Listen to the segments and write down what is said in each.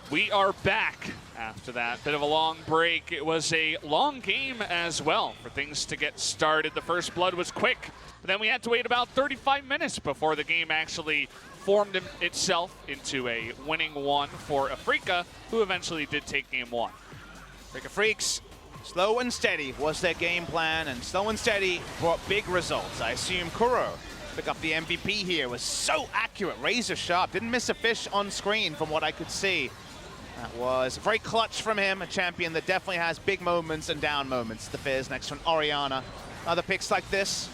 We are back after that bit of a long break. It was a long game as well for things to get started. The first blood was quick, but then we had to wait about 35 minutes before the game actually formed itself into a winning one for Afreeca, who eventually did take game one. Afreeca Freecs, slow and steady was their game plan, and slow and steady brought big results. I assume Kuro pick up the MVP here, was so accurate, razor sharp, didn't miss a fish on screen from what I could see. That was very clutch from him, a champion that definitely has big moments and down moments. The Fizz next one, Orianna. Other picks like this,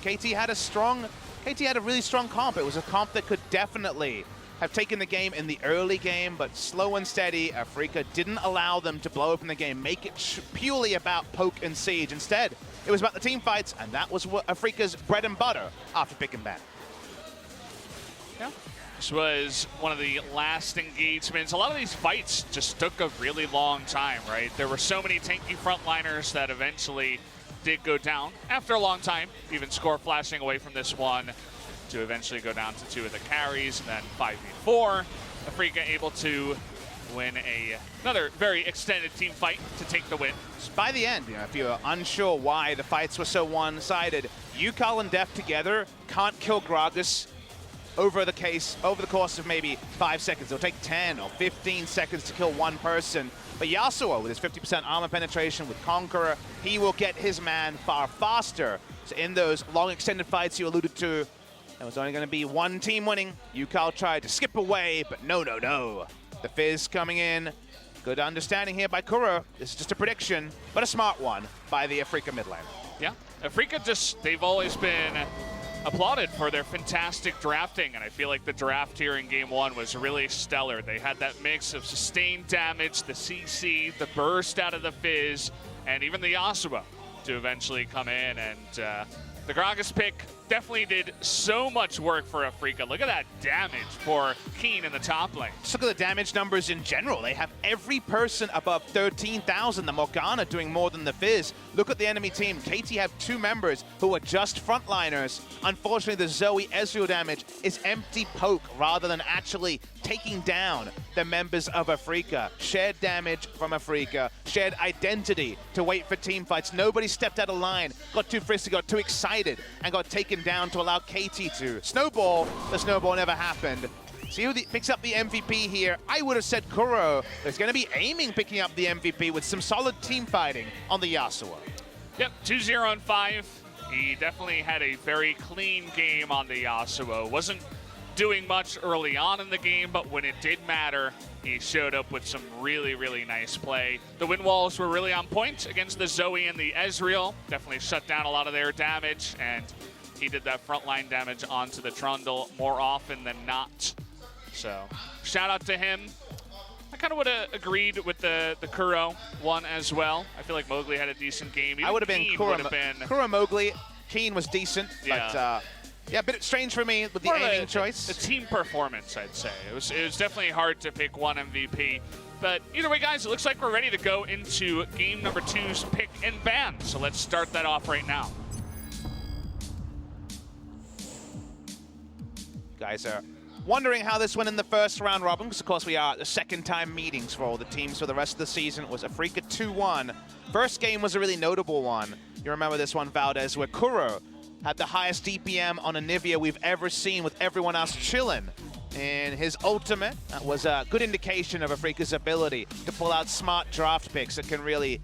KT had a really strong comp. It was a comp that could definitely have taken the game in the early game, but slow and steady, Afreeca didn't allow them to blow open the game, make it purely about poke and siege. Instead, it was about the team fights, and that was what Afreeca's bread and butter after pick and ban. Yeah. This was one of the last engagements. A lot of these fights just took a really long time, right? There were so many tanky frontliners that eventually did go down after a long time, even score flashing away from this one to eventually go down to 2 of the carries, and then 5v4. Afreeca able to win another very extended team fight to take the win. By the end, if you're unsure why the fights were so one-sided, Yukal and Def together can't kill Gragas over the course of maybe 5 seconds. It'll take 10 or 15 seconds to kill one person. But Yasuo, with his 50% armor penetration with Conqueror, he will get his man far faster. So in those long extended fights you alluded to, there was only going to be one team winning. Yukal tried to skip away, but no. The Fizz coming in. Good understanding here by Kuro. This is just a prediction, but a smart one by the Afreeca mid lane. Yeah, Afreeca they've always been applauded for their fantastic drafting, and I feel like the draft here in game one was really stellar. They had that mix of sustained damage, the CC, the burst out of the Fizz, and even the Yasuo to eventually come in, and the Gragas pick definitely did so much work for Afreeca. Look at that damage for Keen in the top lane. Just look at the damage numbers in general. They have every person above 13,000. The Morgana doing more than the Fizz. Look at the enemy team. KT have 2 members who are just frontliners. Unfortunately, the Zoe Ezreal damage is empty poke rather than actually taking down the members of Afreeca. Shared damage from Afreeca. Shared identity to wait for team fights. Nobody stepped out of line, got too frisky, got too excited, and got taken down to allow KT to snowball. The snowball never happened. See who picks up the MVP here. I would have said Kuro, but he's going to be aiming picking up the MVP with some solid team fighting on the Yasuo. Yep, 2-0 and 5. He definitely had a very clean game on the Yasuo. Wasn't doing much early on in the game, but when it did matter, he showed up with some really nice play. The wind walls were really on point against the Zoe and the Ezreal. Definitely shut down a lot of their damage, and he did that frontline damage onto the Trundle more often than not. So, shout out to him. I kind of would have agreed with the Kuro one as well. I feel like Mowgli had a decent game. Even I would have been Kuro Mowgli. Keen was decent, yeah. But yeah, a bit strange for me with the aiming choice. The team performance, I'd say. It was definitely hard to pick one MVP. But either way, guys, it looks like we're ready to go into game number 2's pick and ban. So let's start that off right now. Guys are wondering how this went in the first round robin, because of course we are at the second time meetings for all the teams for the rest of the season. It was Afreeca 2-1. First game was a really notable one. You remember this one, Valdez, where Kuro had the highest DPM on Anivia we've ever seen, with everyone else chilling. In his ultimate, that was a good indication of Afreeca's ability to pull out smart draft picks that can really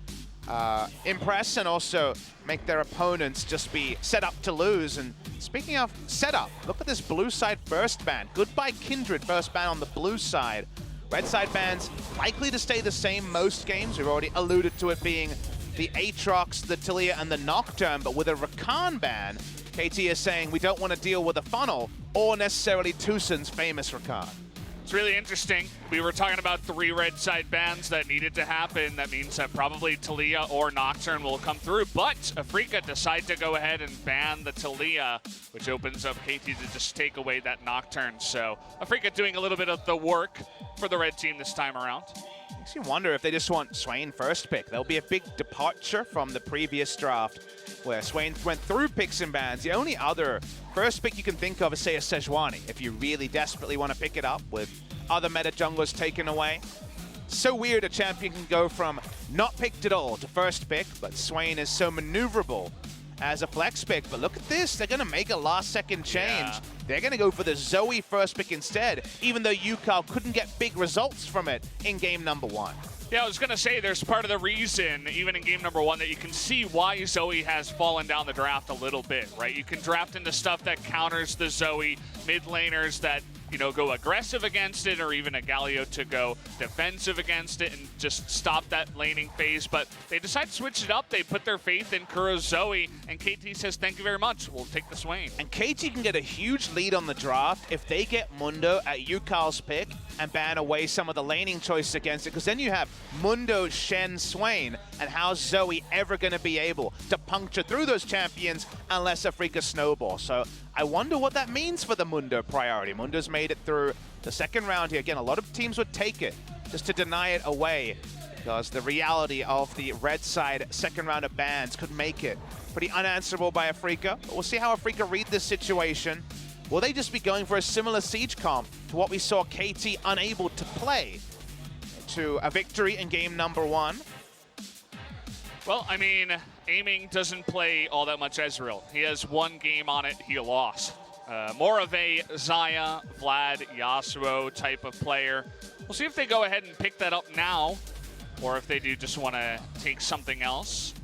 impress and also make their opponents just be set up to lose. And speaking of setup, look at this blue side first ban. Goodbye Kindred first ban on the blue side. Red side bans likely to stay the same most games. We've already alluded to it being the Aatrox, the Taliyah, and the Nocturne, but with a Rakan ban, KT is saying we don't want to deal with a funnel or necessarily Tucson's famous Rakan. It's really interesting. We were talking about 3 red side bans that needed to happen. That means that probably Taliyah or Nocturne will come through, but Afreeca decide to go ahead and ban the Taliyah, which opens up KT to just take away that Nocturne. So Afreeca doing a little bit of the work for the red team this time around. Makes you wonder if they just want Swain first pick. There'll be a big departure from the previous draft where Swain went through picks and bans. The only other first pick you can think of is, say, a Sejuani, if you really desperately want to pick it up with other meta junglers taken away. So weird a champion can go from not picked at all to first pick, but Swain is so maneuverable as a flex pick. But look at this, they're gonna make a last second change. Yeah. They're gonna go for the Zoe first pick instead, even though UCal couldn't get big results from it in game number 1. Yeah, I was going to say there's part of the reason, even in game number 1, that you can see why Zoe has fallen down the draft a little bit, right? You can draft into stuff that counters the Zoe, mid laners that, you know, go aggressive against it, or even a Galio to go defensive against it and just stop that laning phase. But they decide to switch it up. They put their faith in Kuro's Zoe, and KT says, thank you very much. We'll take the Swain. And KT can get a huge lead on the draft if they get Mundo at UCal's pick and ban away some of the laning choices against it, because then you have Mundo, Shen, Swain, and how's Zoe ever going to be able to puncture through those champions unless Afreeca snowball? So I wonder what that means for the Mundo priority. Mundo's made it through the second round here. Again, a lot of teams would take it just to deny it away, because the reality of the red side second round of bans could make it pretty unanswerable by Afreeca. But we'll see how Afreeca read this situation. Will they just be going for a similar siege comp to what we saw KT unable to play to a victory in game number 1? Well, I mean, Aiming doesn't play all that much Ezreal. He has one game on it, he lost. More of a Xayah, Vlad, Yasuo type of player. We'll see if they go ahead and pick that up now, or if they do just want to take something else.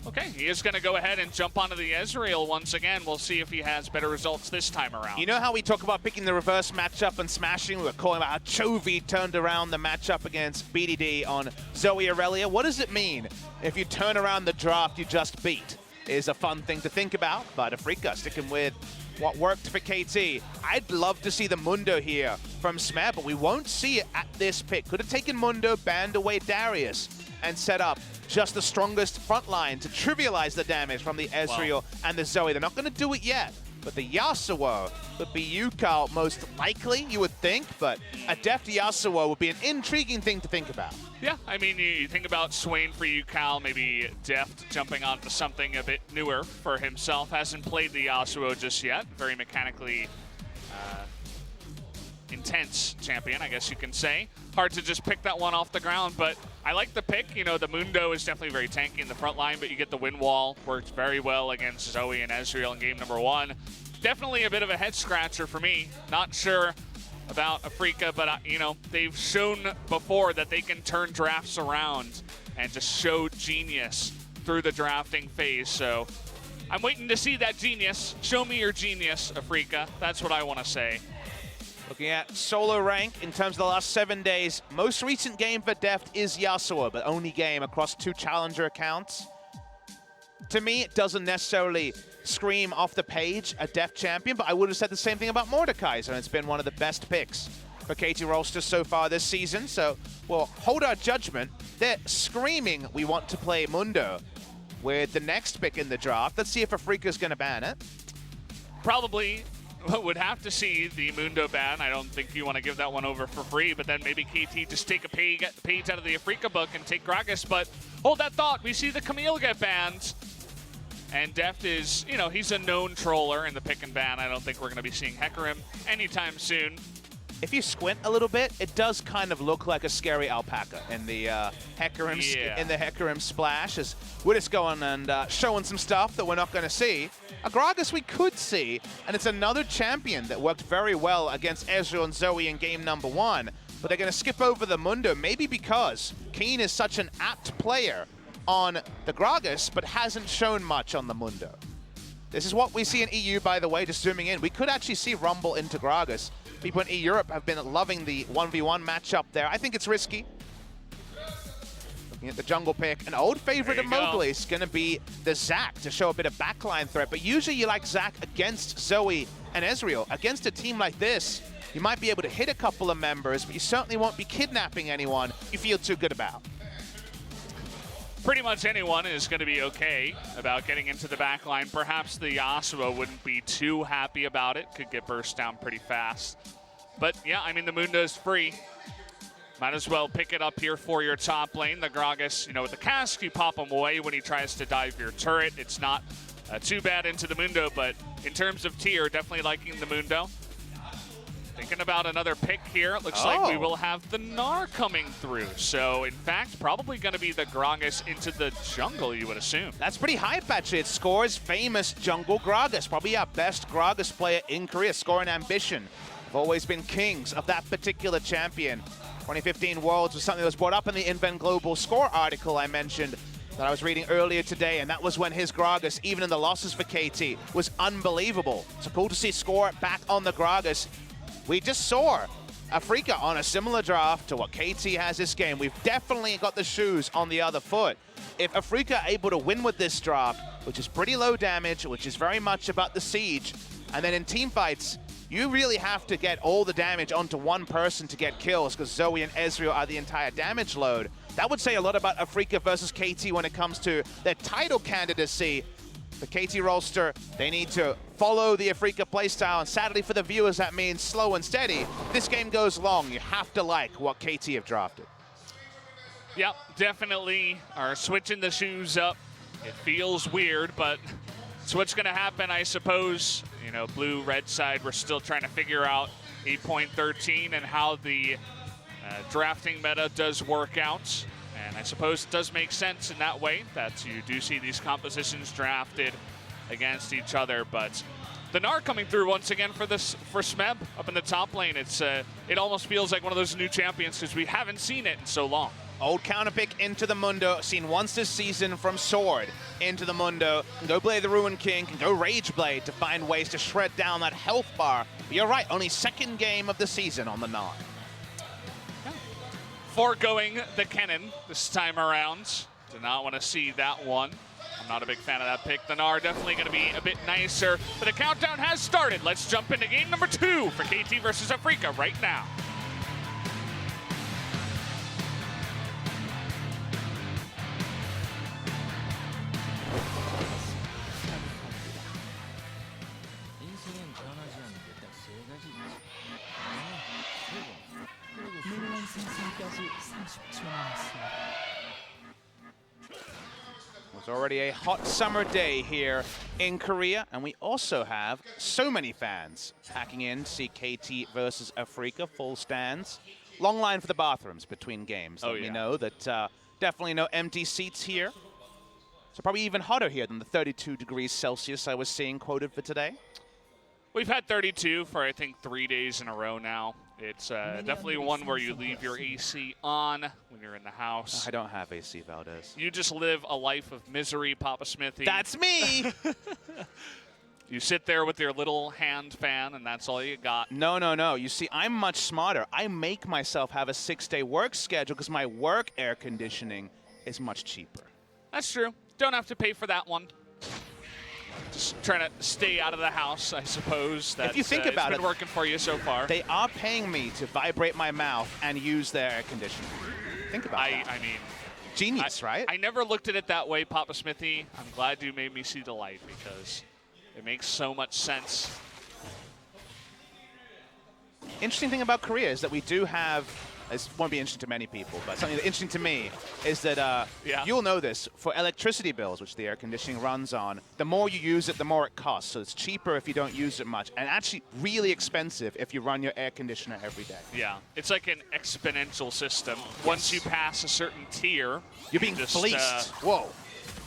Okay, he is going to go ahead and jump onto the Ezreal once again. We'll see if he has better results this time around. You know how we talk about picking the reverse matchup and smashing? We were calling about how Chovy turned around the matchup against BDD on Zoe Aurelia. What does it mean if you turn around the draft you just beat? Is a fun thing to think about, but Afreeca sticking with what worked for KT. I'd love to see the Mundo here from Smer, but we won't see it at this pick. Could have taken Mundo, banned away Darius, and set up just the strongest front line to trivialize the damage from the Ezreal and the Zoe. They're not going to do it yet, but the Yasuo would be UCal most likely, you would think, but a deft Yasuo would be an intriguing thing to think about. Yeah, I mean, you think about Swain for UCal, maybe Deft jumping onto something a bit newer for himself. Hasn't played the Yasuo just yet. Very mechanically intense champion, I guess you can say. Hard to just pick that one off the ground, but I like the pick. You know, the Mundo is definitely very tanky in the front line, but you get the win wall. Worked very well against Zoe and Ezreal in game number 1. Definitely a bit of a head scratcher for me. Not sure about Afreeca, but you know, they've shown before that they can turn drafts around and just show genius through the drafting phase. So I'm waiting to see that genius. Show me your genius, Afreeca. That's what I want to say. Looking at solo rank in terms of the last 7 days, most recent game for Deft is Yasuo, but only game across 2 challenger accounts. To me, it doesn't necessarily scream off the page a Deft champion, but I would have said the same thing about Mordekaiser, and it's been one of the best picks for KT Rolster so far this season. So we'll hold our judgment. They're screaming we want to play Mundo with the next pick in the draft. Let's see if Afreeca's going to ban it. Probably would have to see the Mundo ban. I don't think you want to give that one over for free, but then maybe KT just take a page out of the Afreeca book and take Gragas. But hold that thought. We see the Camille get banned. And Deft is, you know, he's a known troller in the pick and ban. I don't think we're going to be seeing Hecarim anytime soon. If you squint a little bit, it does kind of look like a scary alpaca in the Hecarim splash, as we're just going and showing some stuff that we're not going to see. A Gragas we could see, and it's another champion that worked very well against Ezreal and Zoe in game number 1, but they're going to skip over the Mundo, maybe because Keen is such an apt player on the Gragas, but hasn't shown much on the Mundo. This is what we see in EU, by the way, just zooming in. We could actually see Rumble into Gragas. People in Europe have been loving the 1v1 matchup there. I think it's risky. Looking at the jungle pick, an old favorite of Mowgli's going to be the Zac to show a bit of backline threat, but usually you like Zac against Zoe and Ezreal. Against a team like this, you might be able to hit a couple of members, but you certainly won't be kidnapping anyone you feel too good about. Pretty much anyone is going to be okay about getting into the back line. Perhaps the Yasuo wouldn't be too happy about it. Could get burst down pretty fast. But yeah, I mean, the Mundo's free. Might as well pick it up here for your top lane. The Gragas, you know, with the cask, you pop him away when he tries to dive your turret. It's not too bad into the Mundo, but in terms of tier, definitely liking the Mundo. thinking about another pick here. It looks like we will have the Gnar coming through. So, in fact, probably going to be the Gragas into the jungle, you would assume. That's pretty hype, actually. It Score's famous jungle Gragas. Probably our best Gragas player in Korea. Score and Ambition have always been kings of that particular champion. 2015 Worlds was something that was brought up in the Invent Global Score article I mentioned that I was reading earlier today, and that was when his Gragas, even in the losses for KT, was unbelievable. So cool to see Score back on the Gragas. We just saw Afreeca on a similar draft to what KT has this game. We've definitely got the shoes on the other foot. If Afreeca are able to win with this draft, which is pretty low damage, which is very much about the siege, and then in team fights, you really have to get all the damage onto one person to get kills, because Zoe and Ezreal are the entire damage load. That would say a lot about Afreeca versus KT when it comes to their title candidacy. The KT Rolster, they need to follow the Afreeca playstyle, and sadly for the viewers, that means slow and steady. If this game goes long, you have to like what KT have drafted. Yep, definitely are switching the shoes up. It feels weird, but it's what's going to happen, I suppose. You know, blue-red side, we're still trying to figure out 8.13 and how the drafting meta does work out. And I suppose it does make sense in that way that you do see these compositions drafted against each other. But the Gnar coming through once again for Smeb up in the top lane. It almost feels like one of those new champions because we haven't seen it in so long. Old counter pick into the Mundo, seen once this season from Sword into the Mundo. Can go Blade the Ruin King, can go Rage Blade to find ways to shred down that health bar. But you're right, only second game of the season on the Gnar. Foregoing the Kennen this time around. Did not want to see that one. I'm not a big fan of that pick. The Gnar definitely going to be a bit nicer. But the countdown has started. Let's jump into game number 2 for KT versus Afreeca right now. It's already a hot summer day here in Korea, and we also have so many fans packing in to see KT versus Afreeca, full stands. Long line for the bathrooms between games. Let me know that definitely no empty seats here. So probably even hotter here than the 32 degrees Celsius I was seeing quoted for today. We've had 32 for, I think, 3 days in a row now. It's definitely one where you leave your AC on when you're in the house. I don't have AC, Valdez. You just live a life of misery, Papa Smithy. That's me! You sit there with your little hand fan, and that's all you got. No, no, no. You see, I'm much smarter. I make myself have a 6-day work schedule because my work air conditioning is much cheaper. That's true. Don't have to pay for that one. Just trying to stay out of the house, I suppose. That's, if you think about it's been working for you so far. They are paying me to vibrate my mouth and use their air conditioning. Think about that. I mean, genius, right? I never looked at it that way, Papa Smithy. I'm glad you made me see the light because it makes so much sense. Interesting thing about Korea is that we do have, this won't be interesting to many people, but something that's interesting to me is that you'll know this, for electricity bills, which the air conditioning runs on, the more you use it, the more it costs. So it's cheaper if you don't use it much, and actually really expensive if you run your air conditioner every day. Yeah, it's like an exponential system. Yes. Once you pass a certain tier, you're being fleeced. Whoa.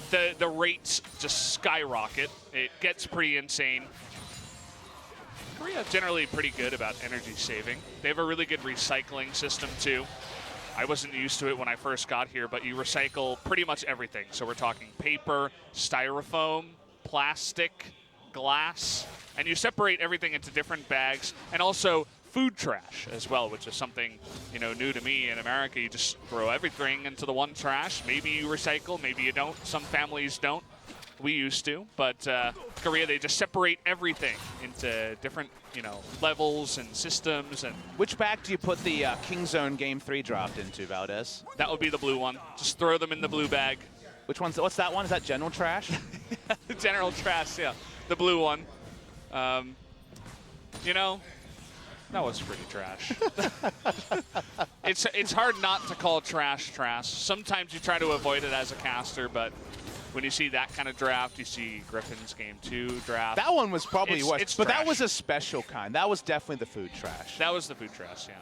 The rates just skyrocket. It gets pretty insane. Korea generally pretty good about energy saving. They have a really good recycling system too. I wasn't used to it when I first got here, but you recycle pretty much everything. So we're talking paper, styrofoam, plastic, glass, and you separate everything into different bags, and also food trash as well, which is something, you know, new to me in America. You just throw everything into the one trash. Maybe you recycle, maybe you don't. Some families don't. We used to, but Korea, they just separate everything into different, you know, levels and systems. And which bag do you put the King Zone Game 3 draft into, Valdez? That would be the blue one. Just throw them in the blue bag. Which one's, what's that one? Is that general trash? General trash, yeah. The blue one. You know, that was pretty trash. It's hard not to call trash trash. Sometimes you try to avoid it as a caster, but when you see that kind of draft, you see Griffin's Game 2 draft. That one was probably worse, it's but trash. that was a special kind. That was definitely the food trash. That was the food trash, yeah.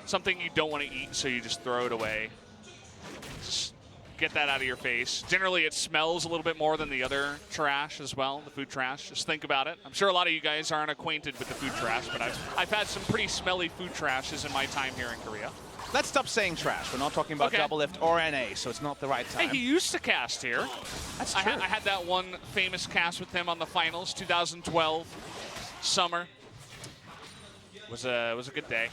Something you don't want to eat, so you just throw it away. Just get that out of your face. Generally, it smells a little bit more than the other trash as well, the food trash. Just think about it. I'm sure a lot of you guys aren't acquainted with the food trash, but I've had some pretty smelly food trashes in my time here in Korea. Let's stop saying trash. We're not talking about Double Lift or NA, so it's not the right time. Hey, he used to cast here. That's true. I had that one famous cast with him on the finals, 2012 summer. Was a good day.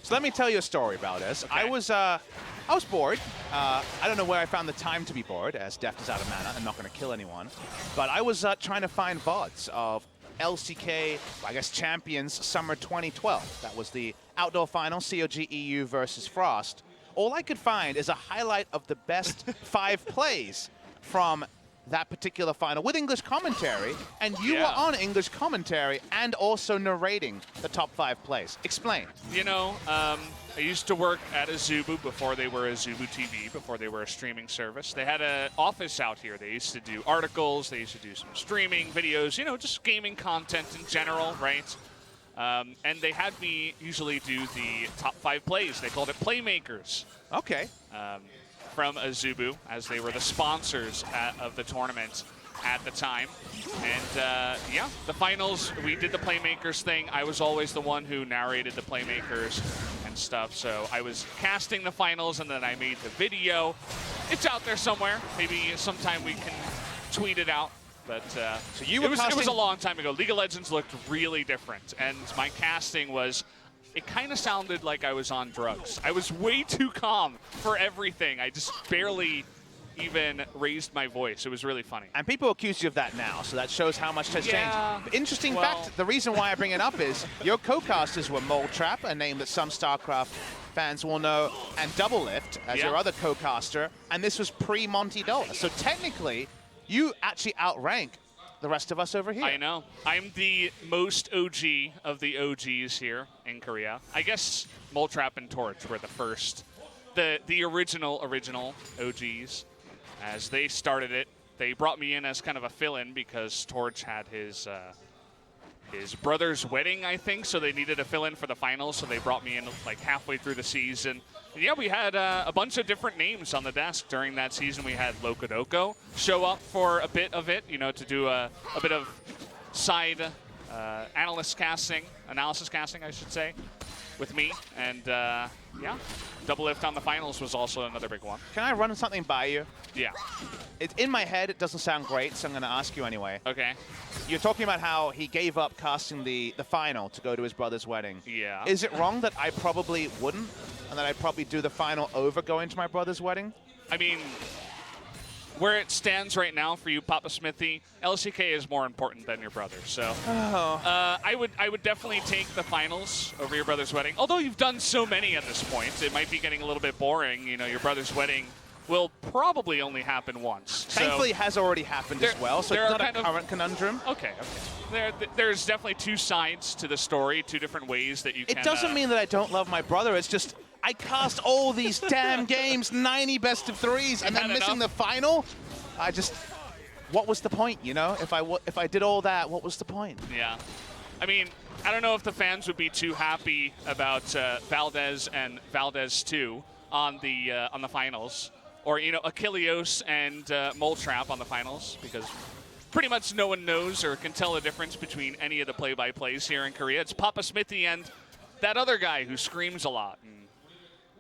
So let me tell you a story about this. Okay. I was bored. I don't know where I found the time to be bored, as Deft is out of mana and not going to kill anyone. But I was trying to find VODs of LCK, I guess, Champions Summer 2012. That was the outdoor final, COG EU versus Frost. All I could find is a highlight of the best 5 plays from that particular final with English commentary, and you were on English commentary and also narrating the top 5 plays. Explain. You know, I used to work at Azubu before they were Azubu TV, before they were a streaming service. They had an office out here. They used to do articles. They used to do some streaming videos, you know, just gaming content in general, right? And they had me usually do the top 5 plays. They called it Playmakers. Okay. From Azubu, as they were the sponsors of the tournament at the time. And yeah, the finals, we did the Playmakers thing. I was always the one who narrated the Playmakers and stuff. So I was casting the finals, and then I made the video. It's out there somewhere. Maybe sometime we can tweet it out. But so you were it was a long time ago. League of Legends looked really different, and my casting was, it kind of sounded like I was on drugs. I was way too calm for everything. I just barely even raised my voice. It was really funny. And people accuse you of that now, so that shows how much has changed. Interesting fact, the reason why I bring it up is your co-casters were Mole Trap, a name that some StarCraft fans will know, and Double Lift as your other co-caster, and this was pre-Monty Dollar. So technically, you actually outrank the rest of us over here. I know. I'm the most OG of the OGs here in Korea. I guess Moletrap and Torch were the first, the original OGs. As they started it, they brought me in as kind of a fill-in because Torch had his brother's wedding, I think, so they needed a fill-in for the finals, so they brought me in like halfway through the season. And yeah, we had a bunch of different names on the desk during that season. We had Lokodoko show up for a bit of it, you know, to do a bit of side analysis casting, I should say, with me. And yeah, Double Lift on the finals was also another big one. Can I run something by you? Yeah. It's in my head, it doesn't sound great, so I'm going to ask you anyway. Okay. You're talking about how he gave up casting the final to go to his brother's wedding. Yeah. Is it wrong that I probably wouldn't, and that I'd probably do the final over going to my brother's wedding? I mean, where it stands right now for you, Papa Smithy, LCK is more important than your brother. So I would definitely take the finals over your brother's wedding. Although you've done so many at this point, it might be getting a little bit boring. You know, your brother's wedding will probably only happen once. Thankfully, it has already happened as well, so it's not a current conundrum. Okay. There's definitely 2 sides to the story, 2 different ways that you can... It doesn't mean that I don't love my brother. It's just I cast all these damn games, 90 best of 3s, and then missing the final. I just... What was the point, you know? If I did all that, what was the point? Yeah. I mean, I don't know if the fans would be too happy about Valdez and Valdez 2 on the finals. Or, you know, Achilleos and Moletrap on the finals, because pretty much no one knows or can tell the difference between any of the play-by-plays here in Korea. It's Papa Smithy and that other guy who screams a lot and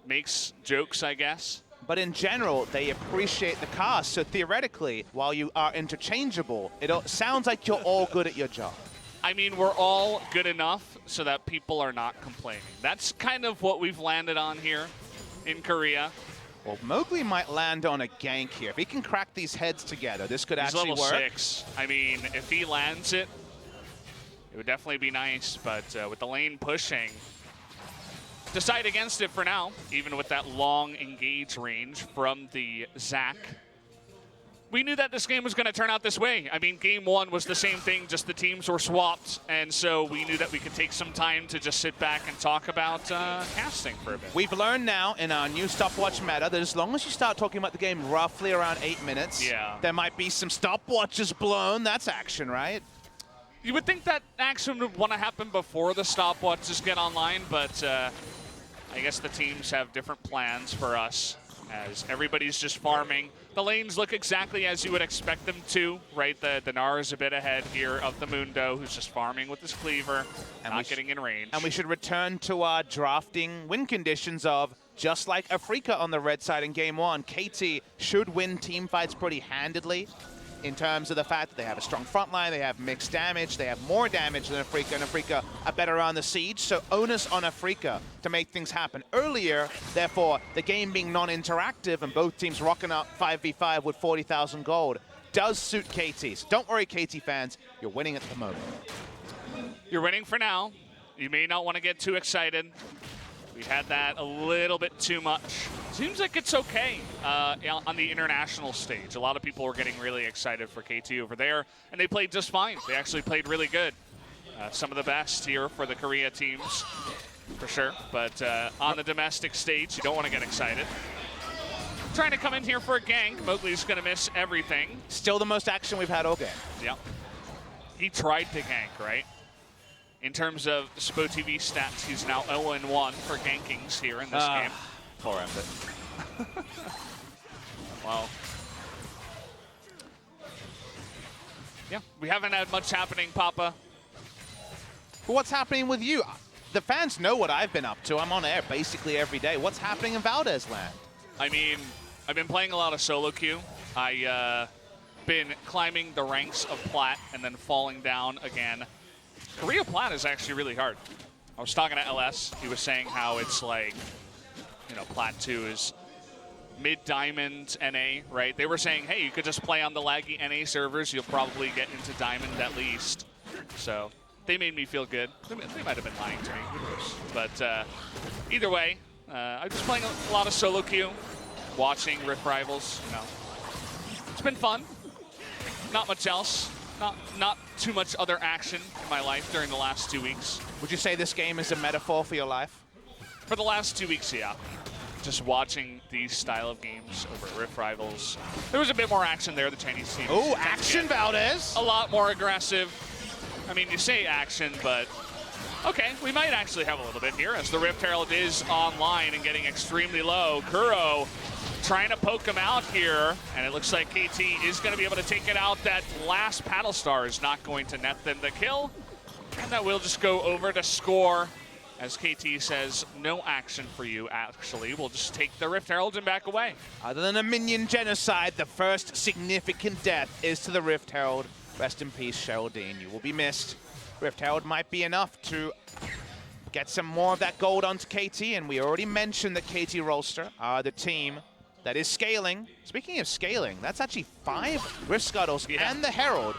makes jokes, I guess. But in general, they appreciate the cast. So theoretically, while you are interchangeable, it sounds like you're all good at your job. I mean, we're all good enough so that people are not complaining. That's kind of what we've landed on here in Korea. Well, Mowgli might land on a gank here. If he can crack these heads together, this could actually work. He's level 6. I mean, if he lands it, it would definitely be nice. But with the lane pushing, decide against it for now, even with that long engage range from the Zac. we knew that this game was going to turn out this way. I mean, game one was the same thing, just the teams were swapped, and so we knew that we could take some time to just sit back and talk about casting for a bit. We've learned now in our new stopwatch meta that as long as you start talking about the game roughly around 8 minutes, there might be some stopwatches blown. That's action, right? You would think that action would want to happen before the stopwatches get online, but I guess the teams have different plans for us, as everybody's just farming. The lanes look exactly as you would expect them to, right? The Gnar is a bit ahead here of the Mundo, who's just farming with his cleaver, and not getting in range. And we should return to our drafting win conditions of, just like Afreeca on the red side in game one, KT should win team fights pretty handedly in terms of the fact that they have a strong front line, they have mixed damage, they have more damage than Afreeca, and Afreeca are better on the siege, so onus on Afreeca to make things happen earlier. Therefore, the game being non-interactive and both teams rocking up 5v5 with 40,000 gold does suit KT. So don't worry, KT fans, you're winning at the moment. You're winning for now. You may not want to get too excited. We had that a little bit too much. Seems like it's okay on the international stage. A lot of people were getting really excited for KT over there, and they played just fine. They actually played really good. Some of the best here for the Korea teams, for sure. But on the domestic stage, you don't want to get excited. Trying to come in here for a gank. Mowgli's going to miss everything. Still the most action we've had all game. Yeah. He tried to gank, right? In terms of Spo TV stats, he's now 0-1 for gankings here in this game. Poor Embit. Well, yeah, we haven't had much happening, Papa. But what's happening with you? The fans know what I've been up to. I'm on air basically every day. What's happening in Valdez land? I mean, I've been playing a lot of solo queue. I've been climbing the ranks of Plat and then falling down again. Korea Plat is actually really hard. I was talking to LS. He was saying how it's like, you know, Plat 2 is mid-diamond NA, right? They were saying, hey, you could just play on the laggy NA servers. You'll probably get into diamond at least. So they made me feel good. They might have been lying to me. Who knows? But either way, I'm just playing a lot of solo queue, watching Rift Rivals. You know, it's been fun. Not much else. Not too much other action in my life during the last 2 weeks. Would you say this game is a metaphor for your life? For the last 2 weeks, yeah. Just watching these style of games over at Rift Rivals. There was a bit more action there, the Chinese team. Oh, action, Valdez! A lot more aggressive. I mean, you say action, but okay, we might actually have a little bit here as the Rift Herald is online and getting extremely low. Kuro trying to poke him out here, and it looks like KT is going to be able to take it out. That last Paddle Star is not going to net them the kill, and that will just go over to score. As KT says, no action for you, actually. We'll just take the Rift Herald and back away. Other than a minion genocide, the first significant death is to the Rift Herald. Rest in peace, Geraldine. You will be missed. Rift Herald might be enough to get some more of that gold onto KT, and we already mentioned that KT Rolster are the team that is scaling. Speaking of scaling, that's actually 5 Rift Scuttles and the Herald.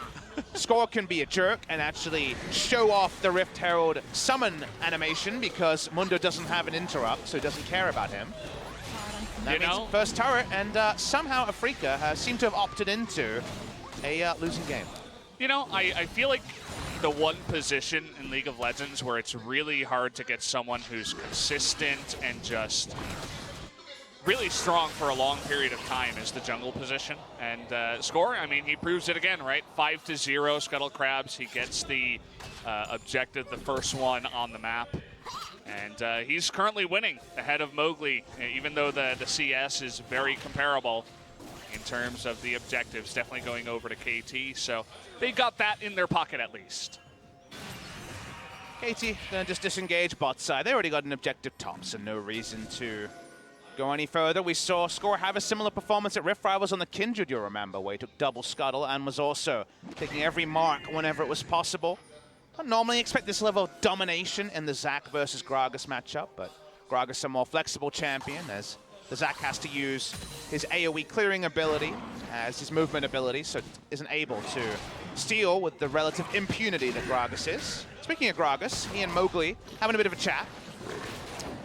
Score can be a jerk and actually show off the Rift Herald summon animation because Mundo doesn't have an interrupt, so he doesn't care about him. That means first turret, and somehow Afreeca has seemed to have opted into a losing game. You know, I feel like the one position in League of Legends where it's really hard to get someone who's consistent and just really strong for a long period of time is the jungle position. And Score, I mean, he proves it again, right? 5-0 Scuttle Crabs. He gets the objective, the first one on the map. And he's currently winning ahead of Mowgli, even though the CS is very comparable in terms of the objectives, definitely going over to KT. So they got that in their pocket at least. KT gonna just disengage bot side. They already got an objective top, so no reason to go any further. We saw Score have a similar performance at Rift Rivals on the Kindred, you'll remember, where he took double scuttle and was also taking every mark whenever it was possible. I normally expect this level of domination in the Zac versus Gragas matchup, but Gragas a more flexible champion as the Zac has to use his AoE clearing ability as his movement ability, so isn't able to steal with the relative impunity that Gragas is. Speaking of Gragas, he and Mowgli having a bit of a chat.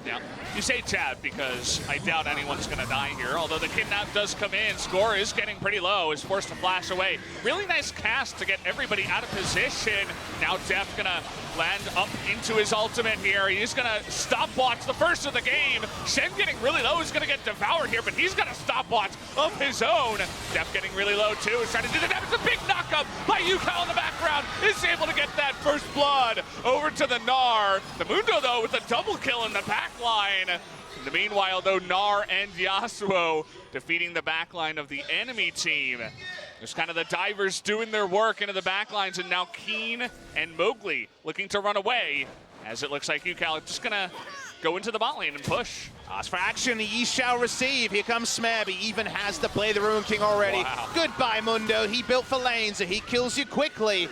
Yeah, you say Chad because I doubt anyone's going to die here, although the kidnap does come in. Score is getting pretty low, is forced to flash away. Really nice cast to get everybody out of position. Now Def going to land up into his ultimate here. He's going to stopwatch the first of the game. Shen getting really low is going to get devoured here, but he's got a stopwatch of his own. Def getting really low too, is trying to do the damage. A big knockup by Yukal in the background, is able to get that first blood over to the Gnar. The Mundo though with a double kill in the back line. In the meanwhile, though, Gnar and Yasuo defeating the backline of the enemy team. There's kind of the divers doing their work into the backlines, and now Keen and Mowgli looking to run away, as it looks like Yukal is just going to go into the bot lane and push. Ask for action, ye shall receive. Here comes Smeb. He even has the Blade of the Ruin King already. Wow. Goodbye, Mundo. He built for lanes, so he kills you quickly.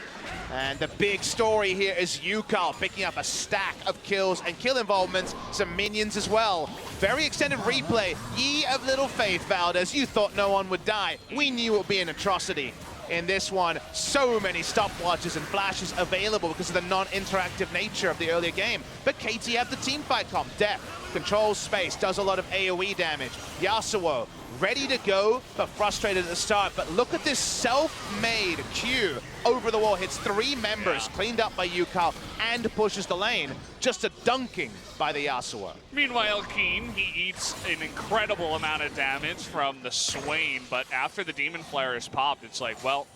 And the big story here is Yukal picking up a stack of kills and kill involvements, some minions as well. Very extended replay. Ye of little faith, Valdez. You thought no one would die. We knew it would be an atrocity. In this one, so many stopwatches and flashes available because of the non-interactive nature of the earlier game. But KT have the team fight comp. Def controls space, does a lot of AoE damage. Yasuo ready to go, but frustrated at the start. But look at this self-made Q over the wall. Hits 3 members, cleaned up by Yukal, and pushes the lane. Just a dunking by the Yasuo. Meanwhile, Keen, he eats an incredible amount of damage from the Swain, but after the Demon Flare is popped, it's like, well,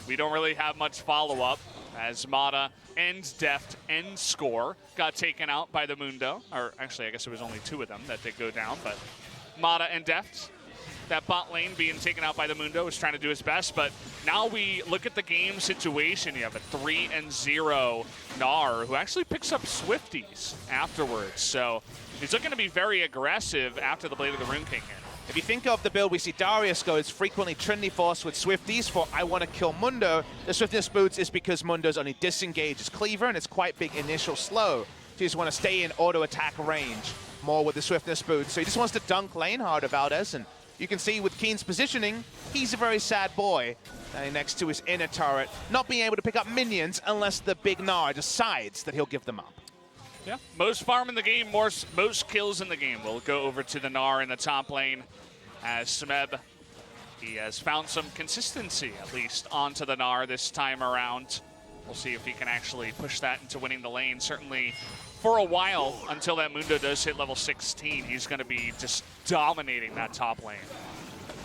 we don't really have much follow-up, as Mata and Deft and Score got taken out by the Mundo. Or actually, I guess it was only 2 of them that did go down, but Mata and Deft, that bot lane being taken out by the Mundo, is trying to do his best. But now we look at the game situation. You have a 3-0 Gnar, who actually picks up Swifties afterwards. So he's looking to be very aggressive after the Blade of the Ruin King here. If you think of the build, we see Darius go, it's frequently Trinity Force with Swifties for I want to kill Mundo. The Swiftness boots is because Mundo's only disengages Cleaver, and it's quite big initial slow. So you just want to stay in auto attack range more with the Swiftness boots. So he just wants to dunk lane hard, Valdez, and you can see with Keen's positioning, he's a very sad boy next to his inner turret, not being able to pick up minions unless the big Gnar decides that he'll give them up. Yeah, most farm in the game, most kills in the game. We'll go over to the Gnar in the top lane as Smeb, he has found some consistency, at least, onto the Gnar this time around. We'll see if he can actually push that into winning the lane. Certainly, for a while, until that Mundo does hit level 16, he's going to be just dominating that top lane.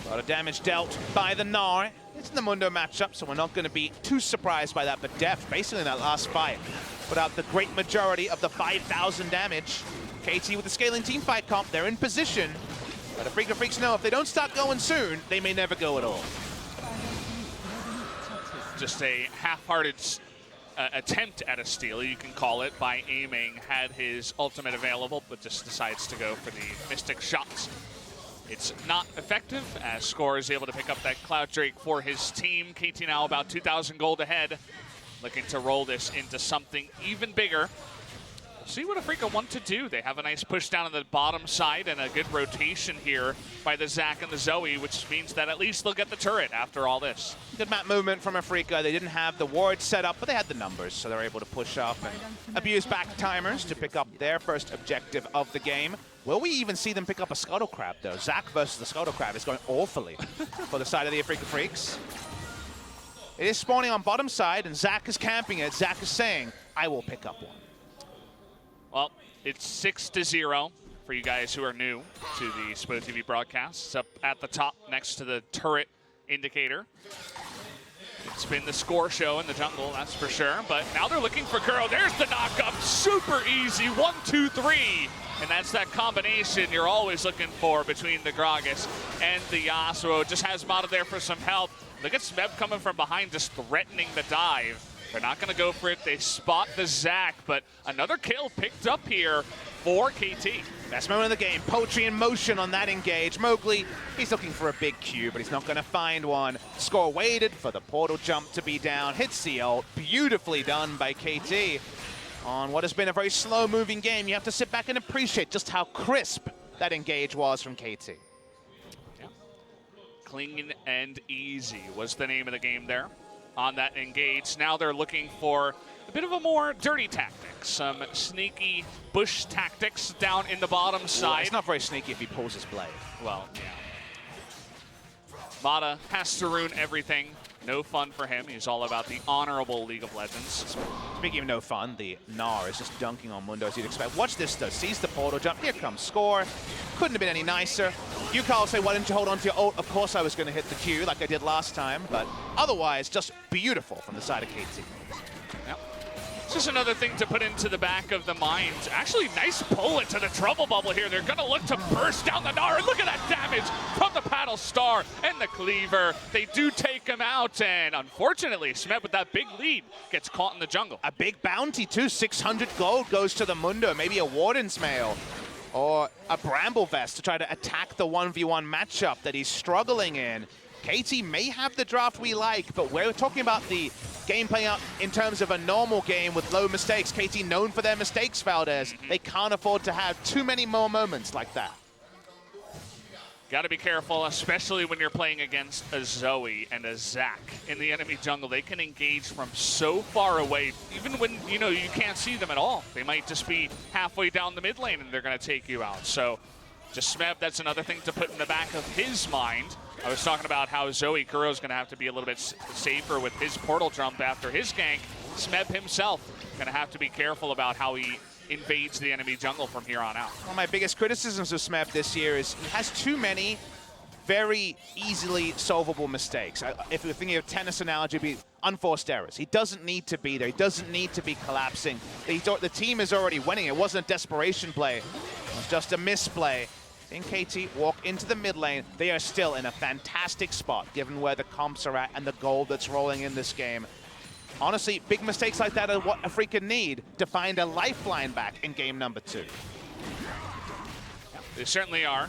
A lot of damage dealt by the Gnar. It's in the Mundo matchup, so we're not going to be too surprised by that. But Def, basically in that last fight, put out the great majority of the 5,000 damage. KT with the scaling team fight comp, they're in position. But Afreeca Freecs know if they don't start going soon, they may never go at all. Just a half-hearted attempt at a steal, you can call it, by aiming, had his ultimate available, but just decides to go for the Mystic shots. It's not effective, as Score is able to pick up that Cloud Drake for his team. KT now about 2,000 gold ahead, looking to roll this into something even bigger. See what Afreeca want to do. They have a nice push down on the bottom side and a good rotation here by the Zac and the Zoe, which means that at least they'll get the turret after all this. Good map movement from Afreeca. They didn't have the ward set up, but they had the numbers, so they're able to push up and abuse back timers to pick up their first objective of the game. Will we even see them pick up a Scuttle Crab, though? Zac versus the Scuttle Crab is going awfully for the side of the Afreeca Freecs. It is spawning on bottom side, and Zac is camping it. Zac is saying, I will pick up one. Well, it's 6-0 for you guys who are new to the Spo TV broadcast. It's up at the top next to the turret indicator. It's been the score show in the jungle, that's for sure. But now they're looking for Kuro. There's the knockup. Super easy. 1, 2, 3. And that's that combination you're always looking for between the Gragas and the Yasuo. Just has Mata there for some help. Look at Smeb coming from behind, just threatening the dive. They're not going to go for it. They spot the Zac, but another kill picked up here for KT. Best moment of the game. Poetry in motion on that engage. Mowgli, he's looking for a big Q, but he's not going to find one. Score waited for the portal jump to be down. Hits the ult. Beautifully done by KT. On what has been a very slow-moving game, you have to sit back and appreciate just how crisp that engage was from KT. Yeah. Clean and easy was the name of the game there on that engage. Now they're looking for a bit of a more dirty tactic, some sneaky bush tactics down in the bottom side. It's not very sneaky if he pulls his blade. Well, yeah. Mata has to ruin everything. No fun for him. He's all about the honorable League of Legends. Speaking of no fun, the Gnar is just dunking on Mundo as you'd expect. Watch this though, sees the portal jump, here comes score. Couldn't have been any nicer. You, Carl, say, why didn't you hold on to your ult? Of course I was going to hit the Q like I did last time, but otherwise, just beautiful from the side of KT. Yep. It's just another thing to put into the back of the mind. Actually, nice pull into the trouble bubble here. They're going to look to burst down the Gnar, and look at that damage from the Paddle Star and the Cleaver. They do take him out, and unfortunately, Smet with that big lead gets caught in the jungle. A big bounty too, 600 gold goes to the Mundo, maybe a Warden's Mail or a Bramble Vest to try to attack the 1v1 matchup that he's struggling in. KT may have the draft we like, but we're talking about the game playing out in terms of a normal game with low mistakes. KT known for their mistakes, Valdez. They can't afford to have too many more moments like that. Got to be careful, especially when you're playing against a Zoe and a Zac in the enemy jungle. They can engage from so far away, even when you can't see them at all. They might just be halfway down the mid lane and they're going to take you out. So just Smeb, that's another thing to put in the back of his mind. I was talking about how Zoe Kuro's going to have to be a little bit safer with his portal jump after his gank. Smeb himself going to have to be careful about how he invades the enemy jungle from here on out. One of my biggest criticisms of Smeb this year is he has too many very easily solvable mistakes. If we're thinking of tennis analogy, it'd be unforced errors. He doesn't need to be there. He doesn't need to be collapsing. The team is already winning. It wasn't a desperation play. It was just a misplay. In KT walk into the mid lane. They are still in a fantastic spot given where the comps are at and the gold that's rolling in this game. Honestly, big mistakes like that are what Afreeca need to find a lifeline back in game number 2. They certainly are.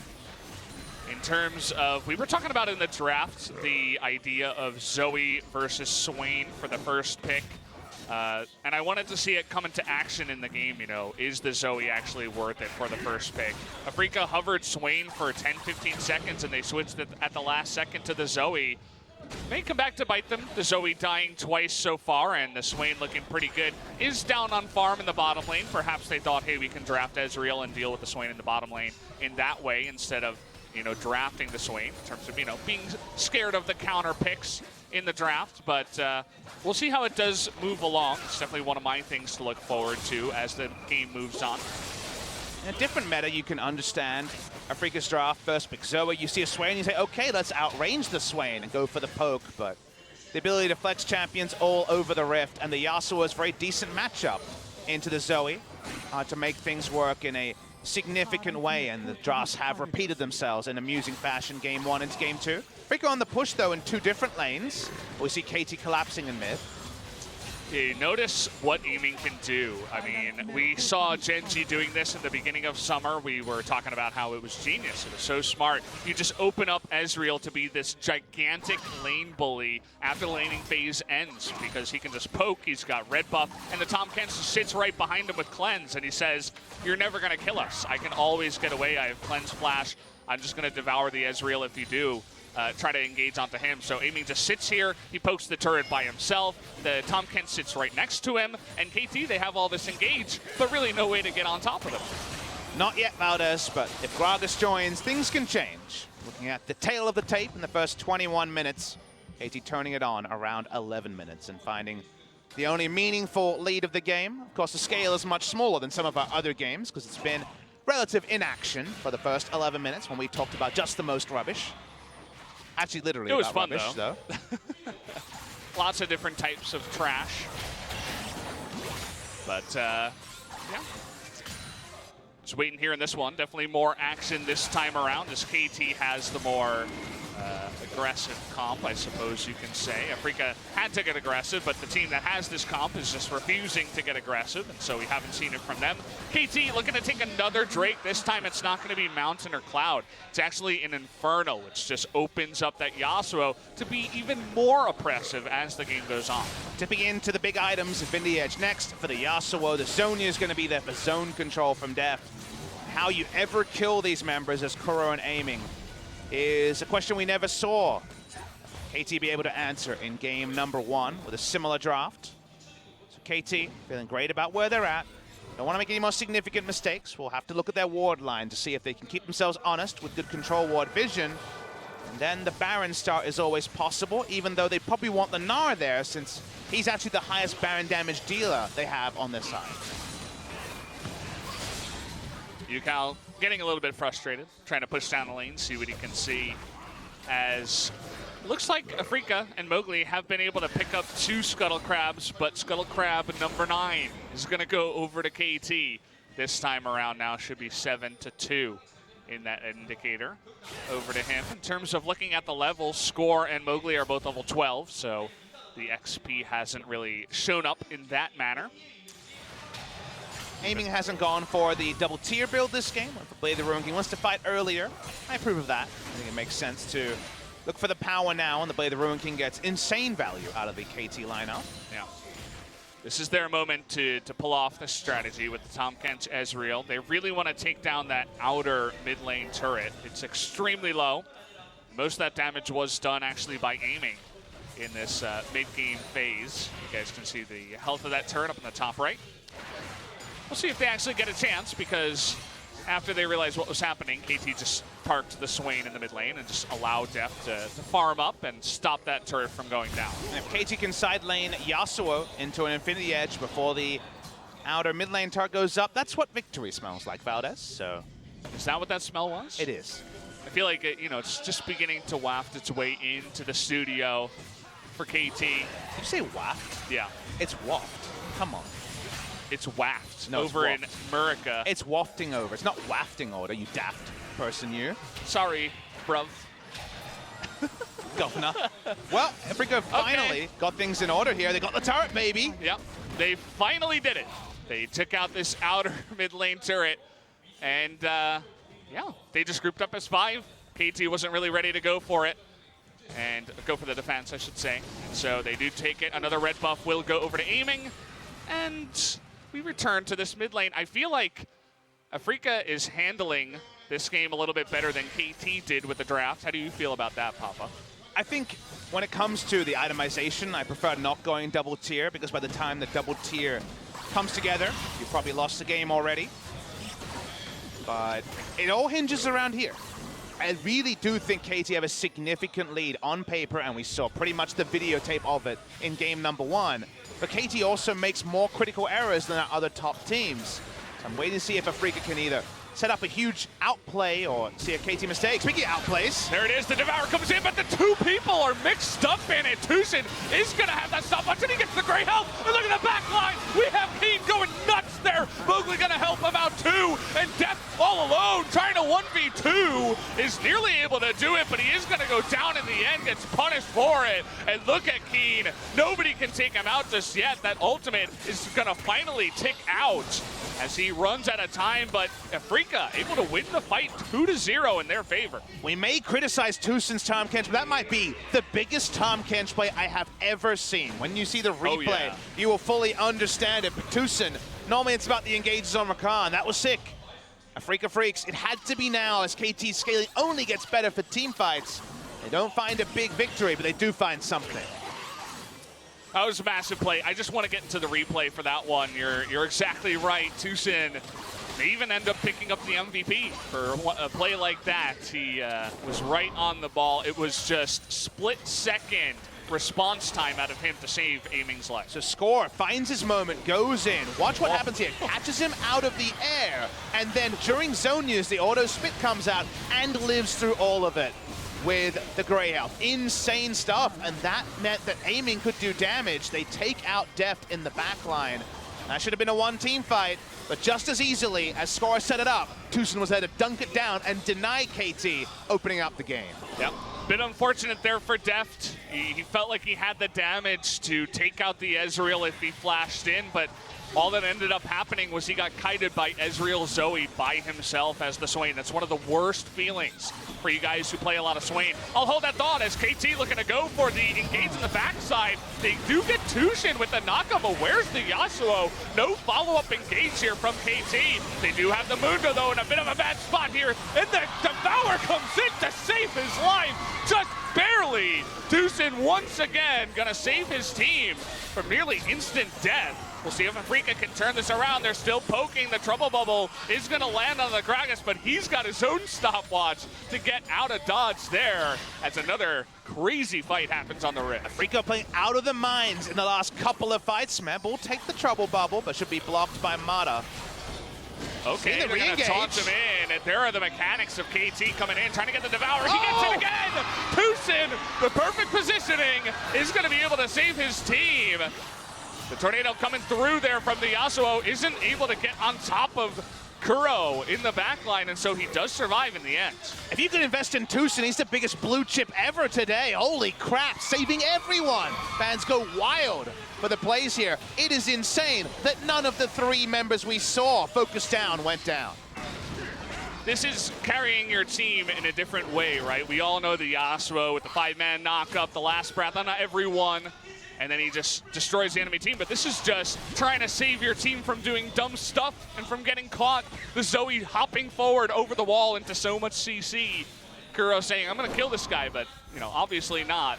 In terms of, we were talking about in the draft, the idea of Zoe versus Swain for the first pick. And I wanted to see it come into action in the game, is the Zoe actually worth it for the first pick? Afreeca hovered Swain for 10-15 seconds and they switched it at the last second to the Zoe. May come back to bite them. The Zoe dying twice so far, and the Swain looking pretty good. Is down on farm in the bottom lane. Perhaps they thought, hey, we can draft Ezreal and deal with the Swain in the bottom lane in that way instead of, drafting the Swain in terms of, being scared of the counter picks in the draft. But we'll see how it does move along. It's definitely one of my things to look forward to as the game moves on. In a different meta, you can understand Afreeca's draft, first pick Zoe. You see a Swain, you say, okay, let's outrange the Swain and go for the poke. But the ability to flex champions all over the Rift, and the Yasuo is a very decent matchup into the Zoe to make things work in a significant way. And the drafts have repeated themselves in amusing fashion game 1 into game 2. Afreeca on the push, though, in 2 different lanes. We see KT collapsing in mid. You notice what aiming can do. I mean, we saw Genji doing this in the beginning of summer. We were talking about how it was genius. It was so smart. You just open up Ezreal to be this gigantic lane bully after the laning phase ends because he can just poke. He's got red buff, and the Tahm Kench sits right behind him with Cleanse, and he says, you're never going to kill us. I can always get away. I have Cleanse Flash. I'm just going to devour the Ezreal if you do. Try to engage onto him. So Aiming just sits here. He pokes the turret by himself. The Tahm Kench sits right next to him. And KT, they have all this engage, but really no way to get on top of them. Not yet, Valdez, but if Gragas joins, things can change. Looking at the tail of the tape in the first 21 minutes, KT turning it on around 11 minutes and finding the only meaningful lead of the game. Of course, the scale is much smaller than some of our other games because it's been relative inaction for the first 11 minutes when we talked about just the most rubbish. Actually, literally, it was about fun rubbish, though. Lots of different types of trash. But, yeah. Just waiting here in this one. Definitely more action this time around as KT has the more aggressive comp, I suppose you can say. Afreeca had to get aggressive, but the team that has this comp is just refusing to get aggressive, and so we haven't seen it from them. KT looking to take another Drake. This time it's not going to be Mountain or Cloud. It's actually an Inferno, which just opens up that Yasuo to be even more oppressive as the game goes on. Tipping into the big items, Infinity Edge next for the Yasuo. The Zonia is going to be there for zone control from Deft. How you ever kill these members as Kuro and Aiming is a question we never saw KT be able to answer in game number 1 with a similar draft. So KT feeling great about where they're at. Don't want to make any more significant mistakes. We'll have to look at their ward line to see if they can keep themselves honest with good control ward vision. And then the Baron start is always possible, even though they probably want the Gnar there, since he's actually the highest Baron damage dealer they have on this side. Yukao getting a little bit frustrated, trying to push down the lane, see what he can see, as looks like Afreeca and Mowgli have been able to pick up 2 Scuttle Crabs, but Scuttle Crab number 9 is going to go over to KT this time around. Now should be 7-2 in that indicator over to him. In terms of looking at the levels, Score and Mowgli are both level 12, so the XP hasn't really shown up in that manner. Aiming hasn't gone for the double tier build this game. Went for Blade the Ruin King. Wants to fight earlier. I approve of that. I think it makes sense to look for the power now, and the Blade the Ruin King gets insane value out of the KT lineup. Yeah. This is their moment to pull off the strategy with the Tahm Kench Ezreal. They really want to take down that outer mid lane turret. It's extremely low. Most of that damage was done actually by aiming in this mid-game phase. You guys can see the health of that turret up in the top right. We'll see if they actually get a chance, because after they realized what was happening, KT just parked the Swain in the mid lane and just allowed Deft to farm up and stop that turret from going down. And if KT can side lane Yasuo into an Infinity Edge before the outer mid lane turret goes up, that's what victory smells like, Valdez. So, is that what that smell was? It is. I feel like it's just beginning to waft its way into the studio for KT. Did you say waft? Yeah. It's waft. Come on. It's waft no, over it's in America. It's wafting over. It's not wafting over, you daft person, you. Sorry, bruv. Governor. Well, Afreeca finally got things in order here. They got the turret, baby. Yep, they finally did it. They took out this outer mid lane turret, and yeah, they just grouped up as 5. KT wasn't really ready to go for it. And go for the defense, I should say. And so they do take it. Another red buff will go over to aiming. And we return to this mid lane. I feel like Afreeca is handling this game a little bit better than KT did with the draft. How do you feel about that, Papa? I think when it comes to the itemization, I prefer not going double tier, because by the time the double tier comes together, you've probably lost the game already. But it all hinges around here. I really do think KT have a significant lead on paper, and we saw pretty much the videotape of it in game number 1. But KT also makes more critical errors than our other top teams. So I'm waiting to see if Afreeca can either set up a huge outplay or see a KT mistake. Speaking of outplays. There it is, the Devour comes in, but the 2 people are mixed up in it. Tucson is gonna have that stopwatch, and he gets the great help. And look at the back line. We have Keen going nuts there. Mowgli gonna help him out too. And Deft all alone, trying to 1v2, is nearly able to do it, but he is gonna go down in the end, gets punished for it. And look at Keen. Nobody can take him out just yet. That ultimate is gonna finally tick out as he runs out of time, but Afreeca able to win the fight 2-0 in their favor. We may criticize Tucson's Tahm Kench, but that might be the biggest Tahm Kench play I have ever seen. When you see the replay, you will fully understand it. But Tucson, normally it's about the engages on Rakan. That was sick. Afreeca Freecs, it had to be now, as KT's scaling only gets better for team fights. They don't find a big victory, but they do find something. That was a massive play. I just want to get into the replay for that one. You're exactly right. Tucson, they even end up picking up the MVP for a play like that. He was right on the ball. It was just split-second response time out of him to save aiming's life. So Score finds his moment, goes in. Watch what happens here. Catches him out of the air, and then during zone use, the auto spit comes out and lives through all of it with the Grey Health. Insane stuff, and that meant that aiming could do damage. They take out Deft in the back line. That should have been a 1-team fight, but just as easily as Score set it up, Tucson was there to dunk it down and deny KT opening up the game. Yep. Bit unfortunate there for Deft. He felt like he had the damage to take out the Ezreal if he flashed in, but all that ended up happening was he got kited by Ezreal Zoe by himself as the Swain. That's one of the worst feelings for you guys who play a lot of Swain. I'll hold that thought as KT looking to go for the engage in the backside. They do get Tushin with the knockup, but where's the Yasuo? No follow-up engage here from KT. They do have the Mundo, though, in a bit of a bad spot here, and the Devour comes in to save his life, just barely. Tushin once again gonna save his team from nearly instant death. We'll see if Afreeca can turn this around. They're still poking. The trouble bubble is going to land on the Gragas, but he's got his own stopwatch to get out of dodge there as another crazy fight happens on the Rift. Afreeca playing out of the mines in the last couple of fights. Smeb will take the trouble bubble, but should be blocked by Mata. Okay, they're going to taunt him in. And there are the mechanics of KT coming in, trying to get the Devourer. He gets it again! Tushin, the perfect positioning, is going to be able to save his team. The tornado coming through there from the Yasuo isn't able to get on top of Kuro in the backline, and so he does survive in the end. If you could invest in Tushin, he's the biggest blue chip ever today. Holy crap, saving everyone. Fans go wild for the plays here. It is insane that none of the 3 members we saw focused down went down. This is carrying your team in a different way, right? We all know the Yasuo with the 5-man knockup, the last breath on everyone, and then he just destroys the enemy team. But this is just trying to save your team from doing dumb stuff and from getting caught. The Zoe hopping forward over the wall into so much CC. Kuro saying, I'm gonna kill this guy, but obviously not.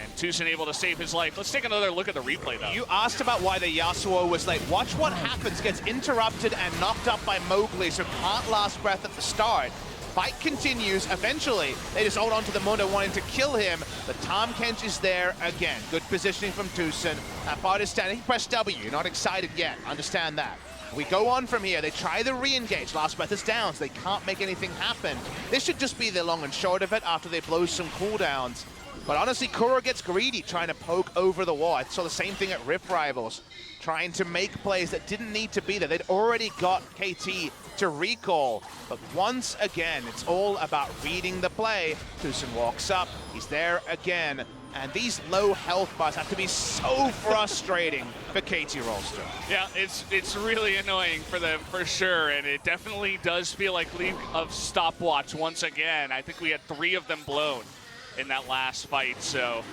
And Tushin able to save his life. Let's take another look at the replay, though. You asked about why the Yasuo was late. Watch what happens. Gets interrupted and knocked up by Mowgli, so can't last breath at the start. Fight continues. Eventually, they just hold on to the Mundo, wanting to kill him. But Tahm Kench is there again. Good positioning from Tushin. That part is standing. Press W. You're not excited yet. Understand that. We go on from here. They try the re-engage. Last breath is down, so they can't make anything happen. This should just be the long and short of it after they blow some cooldowns. But honestly, Kuro gets greedy, trying to poke over the wall. I saw the same thing at Rift Rivals, trying to make plays that didn't need to be there. They'd already got KT to recall. But once again, it's all about reading the play. Tushin walks up. He's there again. And these low health bars have to be so frustrating for KT Rolster. Yeah, it's really annoying for them, for sure. And it definitely does feel like League of Stopwatch once again. I think we had 3 of them blown in that last fight, so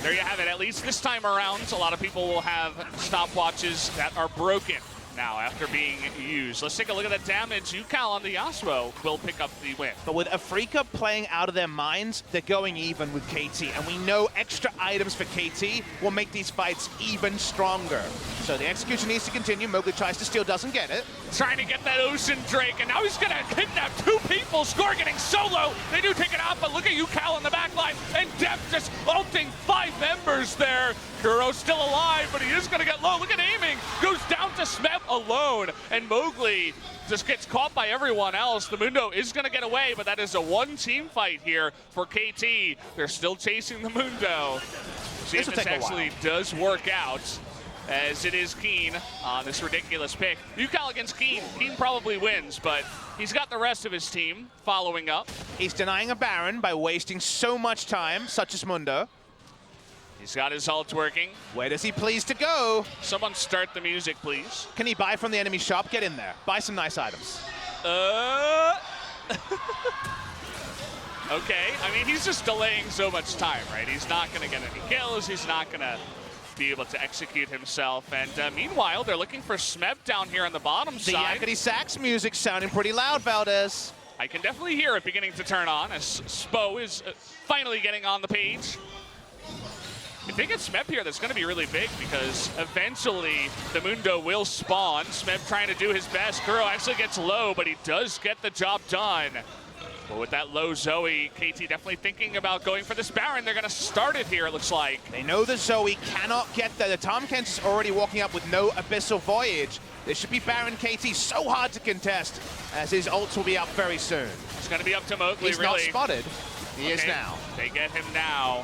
there you have it. At least this time around, a lot of people will have stopwatches that are broken now after being used. Let's take a look at the damage. UCal on the Yasuo will pick up the win. But with Afreeca playing out of their minds, they're going even with KT. And we know extra items for KT will make these fights even stronger. So the execution needs to continue. Mowgli tries to steal, doesn't get it. Trying to get that Ocean Drake, and now he's going to kidnap 2 people. Score getting solo. They do take it out, but look at UCal in the back line. And Depth just ulting 5 members there. Kuro's still alive, but he is going to get low. Look at aiming. Goes down to Smeb alone, and Mowgli just gets caught by everyone else. The Mundo is going to get away, but that is a 1-team fight here for KT. They're still chasing the Mundo. See if this actually does work out, as it is Keen on this ridiculous pick. UCal against Keen. Keen probably wins, but he's got the rest of his team following up. He's denying a Baron by wasting so much time, such as Mundo. He's got his ult working. Where does he please to go? Someone start the music, please. Can he buy from the enemy shop? Get in there. Buy some nice items. Okay, I mean, he's just delaying so much time, right? He's not going to get any kills. He's not going to be able to execute himself. And meanwhile, they're looking for Smeb down here on the bottom side. The Yakety Sax music sounding pretty loud, Valdez. I can definitely hear it beginning to turn on as Spo is finally getting on the page. If they get Smeb here, that's going to be really big because eventually the Mundo will spawn. Smeb trying to do his best. Kuro actually gets low, but he does get the job done. But with that low Zoe, KT definitely thinking about going for this Baron. They're going to start it here, it looks like. They know the Zoe cannot get there. The Tahm Kench is already walking up with no Abyssal Voyage. This should be Baron KT, so hard to contest, as his ults will be up very soon. It's going to be up to Mowgli, He's really. not spotted. He is now. They get him now.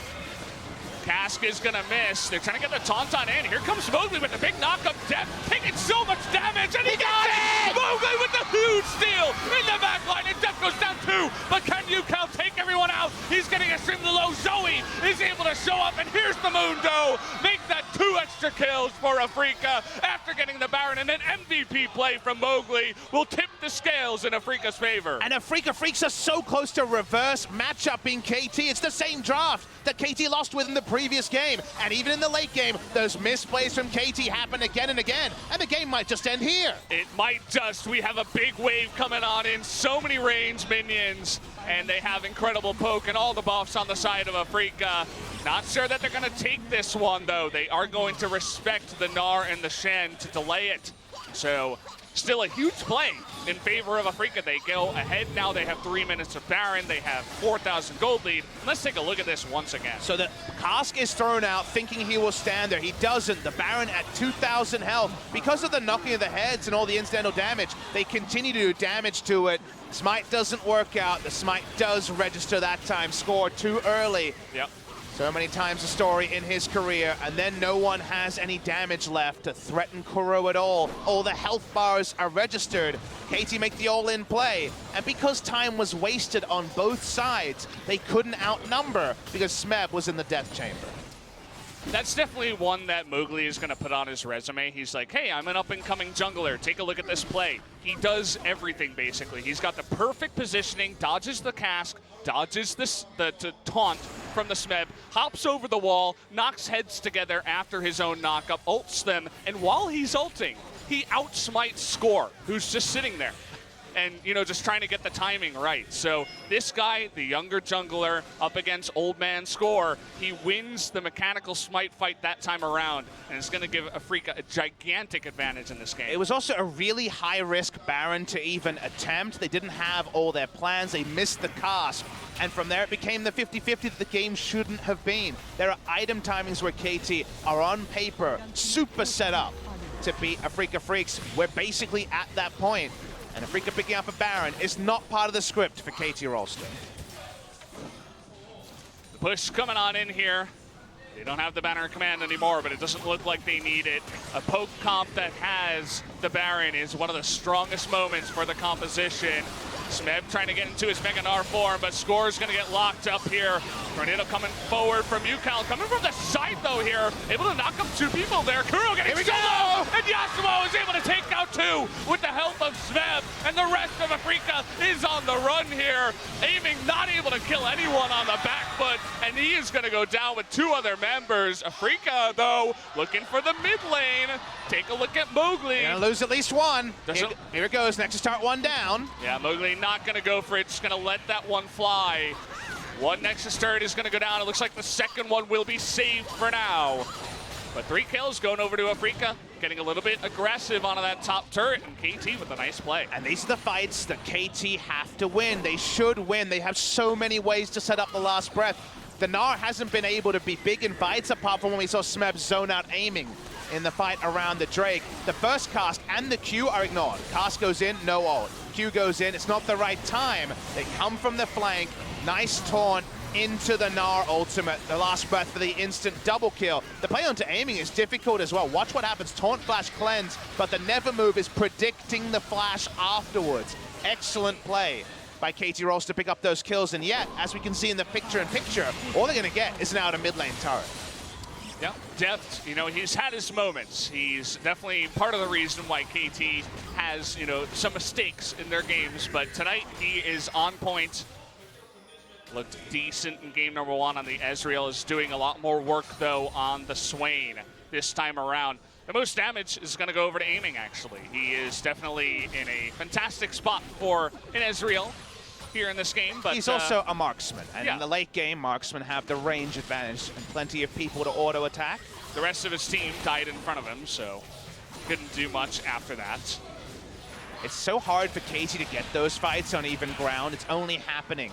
Cask is gonna miss. They're trying to get the Tauntaun in. Here comes Mowgli with the big knock-up. Depth taking so much damage, and he got it! Mowgli with the huge steal in the back line, and Depth goes down 2. But can UCal take everyone out? He's getting extremely low. Zoe is able to show up, and here's the Mundo. Make that 2 extra kills. kills for Afreeca after getting the Baron, and an MVP play from Mowgli will tip the scales in Afreeca's favor. And Afreeca Freecs are so close to reverse matchup in KT. It's the same draft that KT lost with in the previous game. And even in the late game, those misplays from KT happen again and again. And the game might just end here. It might just. We have a big wave coming on in. So many range minions. And they have incredible poke and all the buffs on the side of Afreeca. Not sure that they're going to take this one, though. They are going to respect the Gnar and the Shen to delay it. So still a huge play in favor of Afreeca. They go ahead now. They have 3 minutes of Baron. They have 4,000 gold lead. Let's take a look at this once again. So the cask is thrown out, thinking he will stand there. He doesn't. The Baron at 2,000 health. Because of the knocking of the heads and all the incidental damage, they continue to do damage to it. Smite doesn't work out. The Smite does register that time. Score too early. Yep. So many times a story in his career, and then no one has any damage left to threaten Kuro at all. All the health bars are registered. KT make the all-in play, and because time was wasted on both sides, they couldn't outnumber because Smeb was in the death chamber. That's definitely one that Mowgli is going to put on his resume. He's like, hey, I'm an up-and-coming jungler. Take a look at this play. He does everything, basically. He's got the perfect positioning, dodges the cask, dodges the taunt from the Smeb, hops over the wall, knocks heads together after his own knockup, ults them, and while he's ulting, he outsmites Score, who's just sitting there. And, you know, just trying to get the timing right. So this guy, the younger jungler, up against old man Score, he wins the mechanical smite fight that time around, and it's going to give Afreeca a gigantic advantage in this game. It was also a really high-risk Baron to even attempt. They didn't have all their plans. They missed the cast. And from there, it became the 50-50 that the game shouldn't have been. There are item timings where KT are on paper super set up to beat Afreeca Freecs. We're basically at that point. And Afreeca picking up a Baron is not part of the script for KT Rolster. The push coming on in here. They don't have the Banner command anymore, but it doesn't look like they need it. A poke comp that has the Baron is one of the strongest moments for the composition. Smeb trying to get into his Mega Gnar form, but Score's going to get locked up here. Tornado coming forward from Yukal, coming from the side though here, able to knock up 2 people there. Kuro getting solo, and Yasuo is able to take out 2 with the help of Smeb, and the rest of Afreeca is on the run here. Aiming, not able to kill anyone on the back foot, and he is going to go down with 2 other members. Afreeca, though, looking for the mid lane. Take a look at Mowgli. Gonna lose at least one. Here it goes, Nexus start 1 down. Yeah, Mowgli not gonna go for it, just gonna let that one fly. One Nexus turret is gonna go down. It looks like the second one will be saved for now. But 3 kills going over to Afreeca, getting a little bit aggressive onto that top turret, and KT with a nice play. And these are the fights that KT have to win. They should win. They have so many ways to set up the last breath. The Gnar hasn't been able to be big in fights apart from when we saw Smeb zone out aiming in the fight around the Drake. The first cast and the Q are ignored. Cast goes in, no ult. Q goes in, it's not the right time. They come from the flank, nice taunt into the Gnar ultimate. The last breath for the instant double kill. The play onto aiming is difficult as well. Watch what happens, taunt, flash, cleanse, but the never move is predicting the flash afterwards. Excellent play by KT Rolster to pick up those kills, and yet, as we can see in the picture-in-picture, all they're gonna get is an out of mid lane turret. Yeah, depth, you know, he's had his moments. He's definitely part of the reason why KT has, you know, some mistakes in their games, but tonight he is on point. Looked decent in game number 1 on the Ezreal, is doing a lot more work, though, on the Swain this time around. The most damage is going to go over to aiming, actually. He is definitely in a fantastic spot for an Ezreal here in this game, but he's also a marksman, and yeah. in the late game, marksmen have the range advantage and plenty of people to auto attack. The rest of his team died in front of him, so couldn't do much after that. It's so hard for KT to get those fights on even ground. It's only happening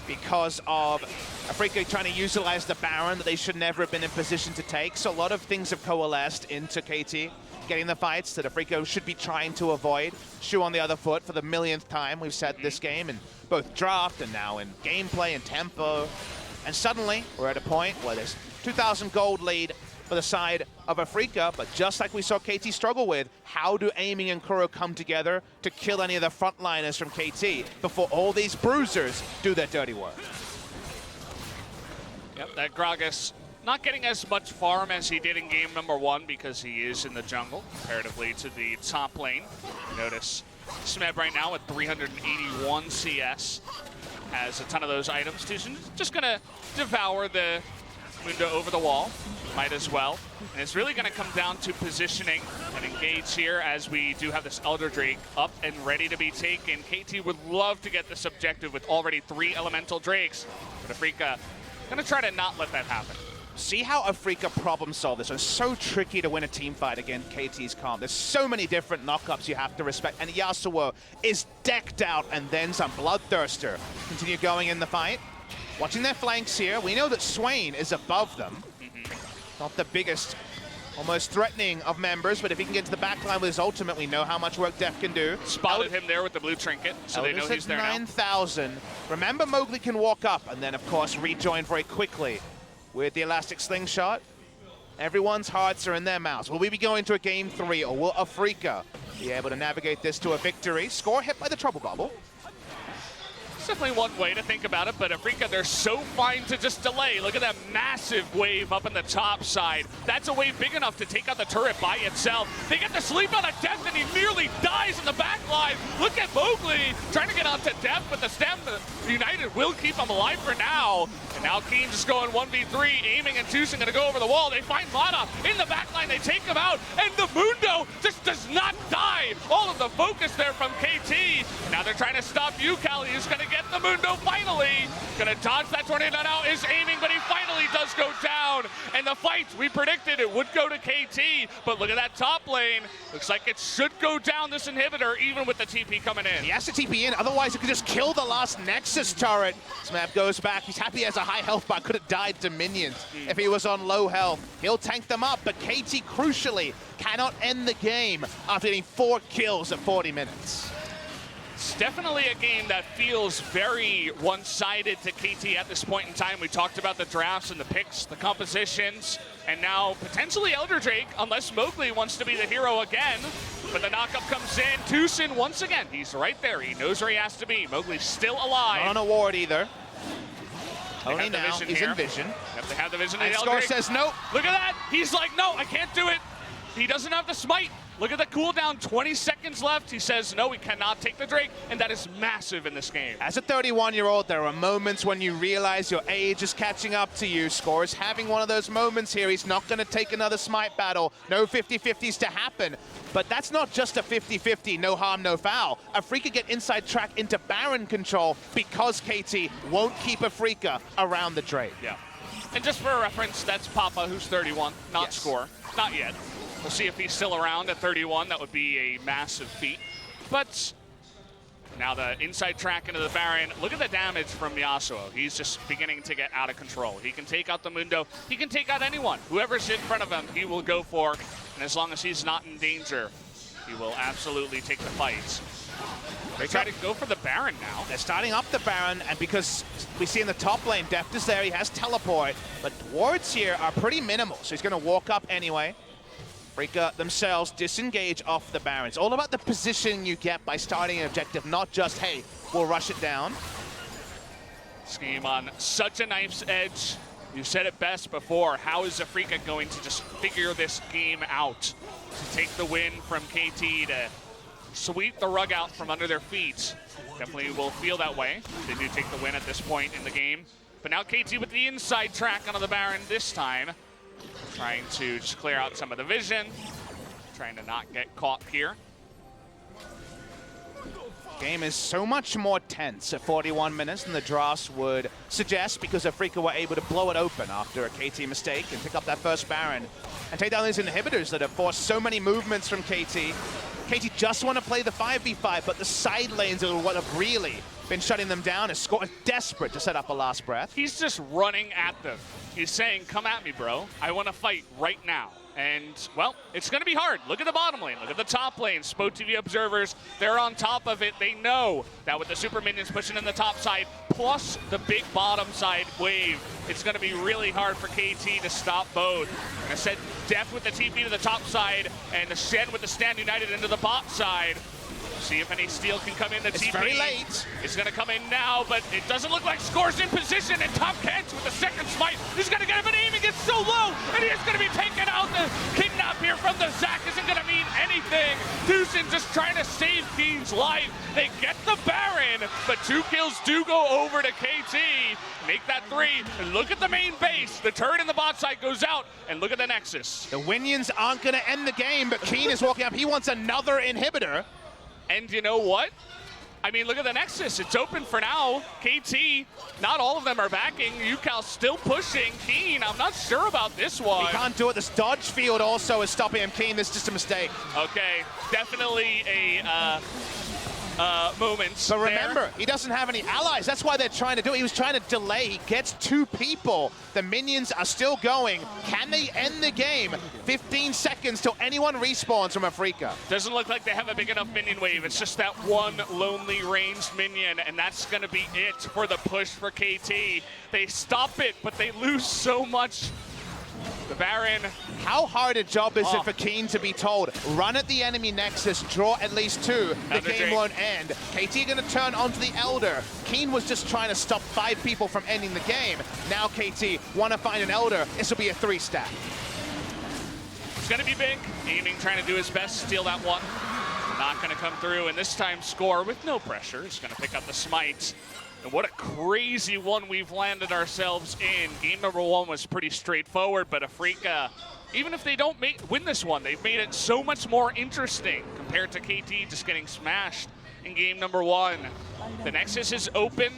because of Afreeca trying to utilize the Baron that they should never have been in position to take. So a lot of things have coalesced into KT getting the fights that Afreeca should be trying to avoid. Shoe on the other foot for the millionth time we've said this game in both draft and now in gameplay and tempo. And suddenly we're at a point where there's 2,000 gold lead for the side of Afreeca, but just like we saw KT struggle with, how do aiming and Kuro come together to kill any of the frontliners from KT before all these bruisers do their dirty work? Yep, that Gragas not getting as much farm as he did in game number 1 because he is in the jungle comparatively to the top lane. Notice Smeb right now with 381 CS has a ton of those items too. So just gonna devour the Mundo over the wall, might as well. And it's really gonna come down to positioning and engage here as we do have this Elder Drake up and ready to be taken. KT would love to get this objective with already 3 Elemental Drakes, but Afreeca gonna try to not let that happen. See how Afreeca problem solve this. It's so tricky to win a team fight against KT's comp. There's so many different knockups you have to respect. And Yasuo is decked out and then some. Bloodthirster continue going in the fight. Watching their flanks here, we know that Swain is above them. Not the biggest, almost threatening of members, but if he can get to the backline with his ultimate, we know how much work Def can do. Spotted him there with the blue trinket, so they know he's there now. 9,000. Remember, Mowgli can walk up and then, of course, rejoin very quickly with the elastic slingshot. Everyone's hearts are in their mouths. Will we be going to a game 3, or will Afreeca be able to navigate this to a victory? Score hit by the trouble bubble. Definitely one way to think about it, but Afreeca, they're so fine to just delay. Look at that massive wave up in the top side. That's a wave big enough to take out the turret by itself. They get the sleep on a Def, and he nearly dies in the back line. Look at Mowgli trying to get onto Def, but the stem United will keep him alive for now. And now Keen just going 1v3, aiming and choosing to go over the wall. They find Mana in the back line. They take him out, and the Mundo just does not die. All of the focus there from KT. Now they're trying to stop you, Callie, who's going to get the Mundo finally. Gonna dodge that tornado now, is aiming, but he finally does go down. And the fight, we predicted it would go to KT, but look at that top lane. Looks like it should go down, this inhibitor, even with the TP coming in. He has to TP in, otherwise it could just kill the last Nexus turret. Smab goes back, he's happy he has a high health bar, could have died to minions if he was on low health. He'll tank them up, but KT crucially cannot end the game after getting 4 kills at 40 minutes. It's definitely a game that feels very one-sided to KT at this point in time. We talked about the drafts and the picks, the compositions, and now potentially Elder Drake, unless Mowgli wants to be the hero again. But the knockup comes in. Tucson, once again, he's right there. He knows where he has to be. Mowgli's still alive. Not on a ward either. Only now, he's in vision. Yep, they have the vision. And Scar says no. Look at that. He's like, no, I can't do it. He doesn't have the smite. Look at the cooldown, 20 seconds left. He says, no, we cannot take the Drake, and that is massive in this game. As a 31-year-old, there are moments when you realize your age is catching up to you. Score is having one of those moments here. He's not going to take another smite battle. No 50-50s to happen. But that's not just a 50-50, no harm, no foul. Afreeca get inside track into Baron control because KT won't keep Afreeca around the Drake. Yeah. And just for a reference, that's Papa, who's 31, not Score. Not yet. We'll see if he's still around at 31. That would be a massive feat. But now the inside track into the Baron. Look at the damage from Yasuo. He's just beginning to get out of control. He can take out the Mundo. He can take out anyone. Whoever's in front of him, he will go for. And as long as he's not in danger, he will absolutely take the fight. They try to go for the Baron now. They're starting up the Baron, and because we see in the top lane, Deft is there, he has teleport, but wards here are pretty minimal, so he's going to walk up anyway. Afreeca themselves disengage off the Baron. It's all about the position you get by starting an objective, not just, hey, we'll rush it down. Scheme on such a knife's edge. You said it best before. How is Afreeca going to just figure this game out? To take the win from KT, to sweep the rug out from under their feet. Definitely will feel that way. They do take the win at this point in the game. But now KT with the inside track onto the Baron this time. Trying to just clear out some of the vision. Trying to not get caught here. Game is so much more tense at 41 minutes than the drafts would suggest, because Afreeca were able to blow it open after a KT mistake and pick up that first Baron and take down these inhibitors that have forced so many movements from KT. KT just want to play the 5v5, but the side lanes are what have really been shutting them down. Is Score desperate to set up a last breath. He's just running at them. He's saying, come at me, bro. I want to fight right now. And, well, it's going to be hard. Look at the bottom lane. Look at the top lane. Spo TV observers, they're on top of it. They know that with the super minions pushing in the top side, plus the big bottom side wave, it's going to be really hard for KT to stop both. And I said Def with the TP to the top side, and the Shen with the Stand United into the bot side. See if any steal can come in. The It's TP very late. is going to come in now, but it doesn't look like Score's in position, and Top Kent with the second smite. He's going to get him, but aiming gets so low, and he is going to be taken out. The kidnap here from the Zac isn't going to mean anything. Deucin just trying to save Keen's life. They get the Baron, but 2 kills do go over to KT. Make that 3, and look at the main base. The turret in the bot side goes out, and look at the Nexus. The Winions aren't going to end the game, but Keen is walking up. He wants another inhibitor. And you know what? I mean, look at the Nexus. It's open for now. KT, not all of them are backing. UCal still pushing. Keen, I'm not sure about this one. He can't do it. This dodge field also is stopping him. Keen, this is just a mistake. Okay, definitely a moment. But remember, he doesn't have any allies. That's why they're trying to do it. He was trying to delay. He gets 2 people. The minions are still going. Can they end the game? 15 seconds till anyone respawns from Afreeca. Doesn't look like they have a big enough minion wave. It's just that one lonely ranged minion, and that's going to be it for the push for KT. They stop it, but they lose so much. The Baron. How hard a job is it for Keen to be told, run at the enemy Nexus, draw at least 2, the game won't end. KT are going to turn onto the Elder. Keen was just trying to stop 5 people from ending the game. Now KT want to find an Elder. This will be a 3-stack. It's going to be big. Aiming, trying to do his best, steal that one. Not going to come through, and this time Score with no pressure. He's going to pick up the smite. And what a crazy one we've landed ourselves in. Game number 1 was pretty straightforward, but Afreeca, even if they don't win this one, they've made it so much more interesting compared to KT just getting smashed in game number 1. The Nexus is open.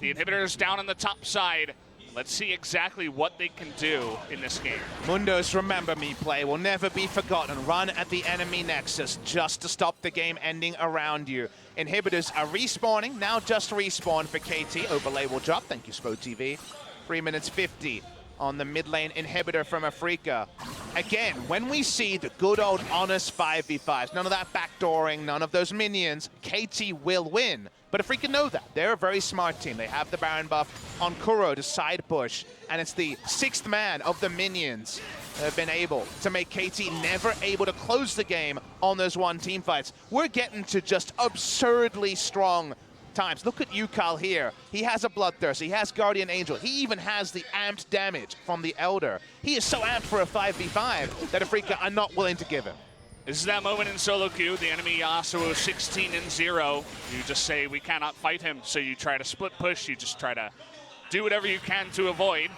The inhibitor is down on the top side. Let's see exactly what they can do in this game. Mundo's Remember Me play will never be forgotten. Run at the enemy Nexus just to stop the game ending around you. Inhibitors are respawning, now just respawn for KT. Overlay will drop, thank you SpoTV. 3 minutes 50 on the mid lane inhibitor from Afreeca. Again, when we see the good old honest 5v5s, none of that backdooring, none of those minions, KT will win. But Afreeca know that. They're a very smart team. They have the Baron buff on Kuro to side push, and it's the 6th man of the minions that have been able to make KT never able to close the game on those 1 team fights. We're getting to just absurdly strong times. Look at UCal here. He has a Bloodthirst. He has Guardian Angel. He even has the amped damage from the Elder. He is so amped for a 5v5 that Afreeca are not willing to give him. This is that moment in solo queue. The enemy Yasuo 16-0. You just say, we cannot fight him. So you try to split push. You just try to do whatever you can to avoid.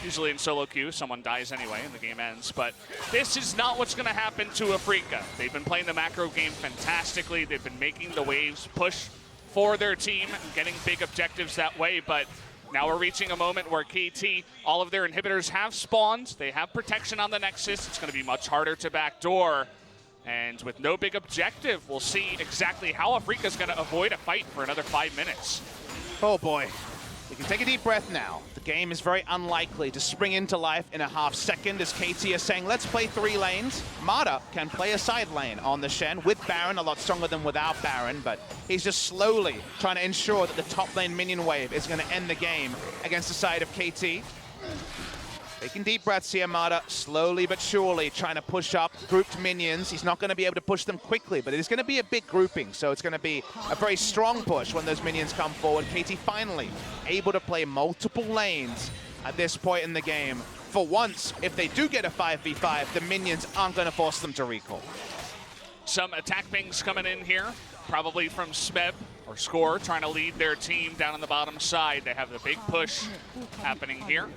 Usually in solo queue, someone dies anyway and the game ends. But this is not what's going to happen to Afreeca. They've been playing the macro game fantastically. They've been making the waves push for their team and getting big objectives that way. But now we're reaching a moment where KT, all of their inhibitors have spawned. They have protection on the Nexus. It's going to be much harder to backdoor. And with no big objective, we'll see exactly how Afreeca's going to avoid a fight for another 5 minutes. Oh boy. We can take a deep breath now. The game is very unlikely to spring into life in a half second as KT is saying, let's play 3 lanes. Mata can play a side lane on the Shen with Baron, a lot stronger than without Baron, but he's just slowly trying to ensure that the top lane minion wave is going to end the game against the side of KT. Taking deep breaths here, Mata, slowly but surely trying to push up grouped minions. He's not going to be able to push them quickly, but it is going to be a big grouping, so it's going to be a very strong push when those minions come forward. KT finally able to play multiple lanes at this point in the game. For once, if they do get a 5v5, the minions aren't going to force them to recall. Some attack pings coming in here, probably from Smeb or Score, trying to lead their team down on the bottom side. They have the big push happening here.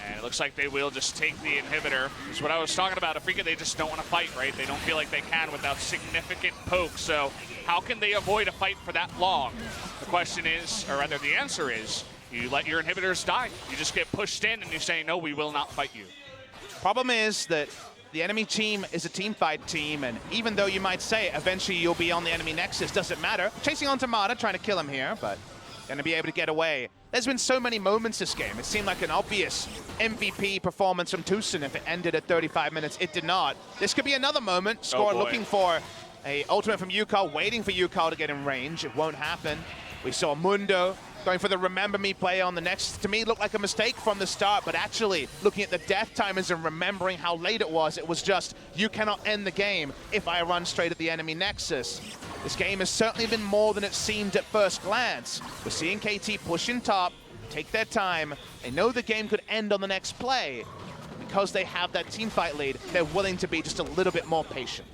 And it looks like they will just take the inhibitor. It's what I was talking about. Afreeca, they just don't want to fight, right? They don't feel like they can without significant poke. So how can they avoid a fight for that long? The question is, or rather the answer is, you let your inhibitors die. You just get pushed in and you say, no, we will not fight you. Problem is that the enemy team is a team fight team, and even though you might say eventually you'll be on the enemy Nexus, doesn't matter. Chasing on Mata, trying to kill him here, but going to be able to get away. There's been so many moments this game. It seemed like an obvious MVP performance from Deucin if it ended at 35 minutes. It did not. This could be another moment. Score looking for a ultimate from UCal, waiting for UCal to get in range. It won't happen. We saw Mundo going for the Remember Me play on the Nexus. To me, looked like a mistake from the start, but actually looking at the death timers and remembering how late it was just, you cannot end the game if I run straight at the enemy Nexus. This game has certainly been more than it seemed at first glance. We're seeing KT push in top, take their time. They know the game could end on the next play. Because they have that team fight lead, they're willing to be just a little bit more patient.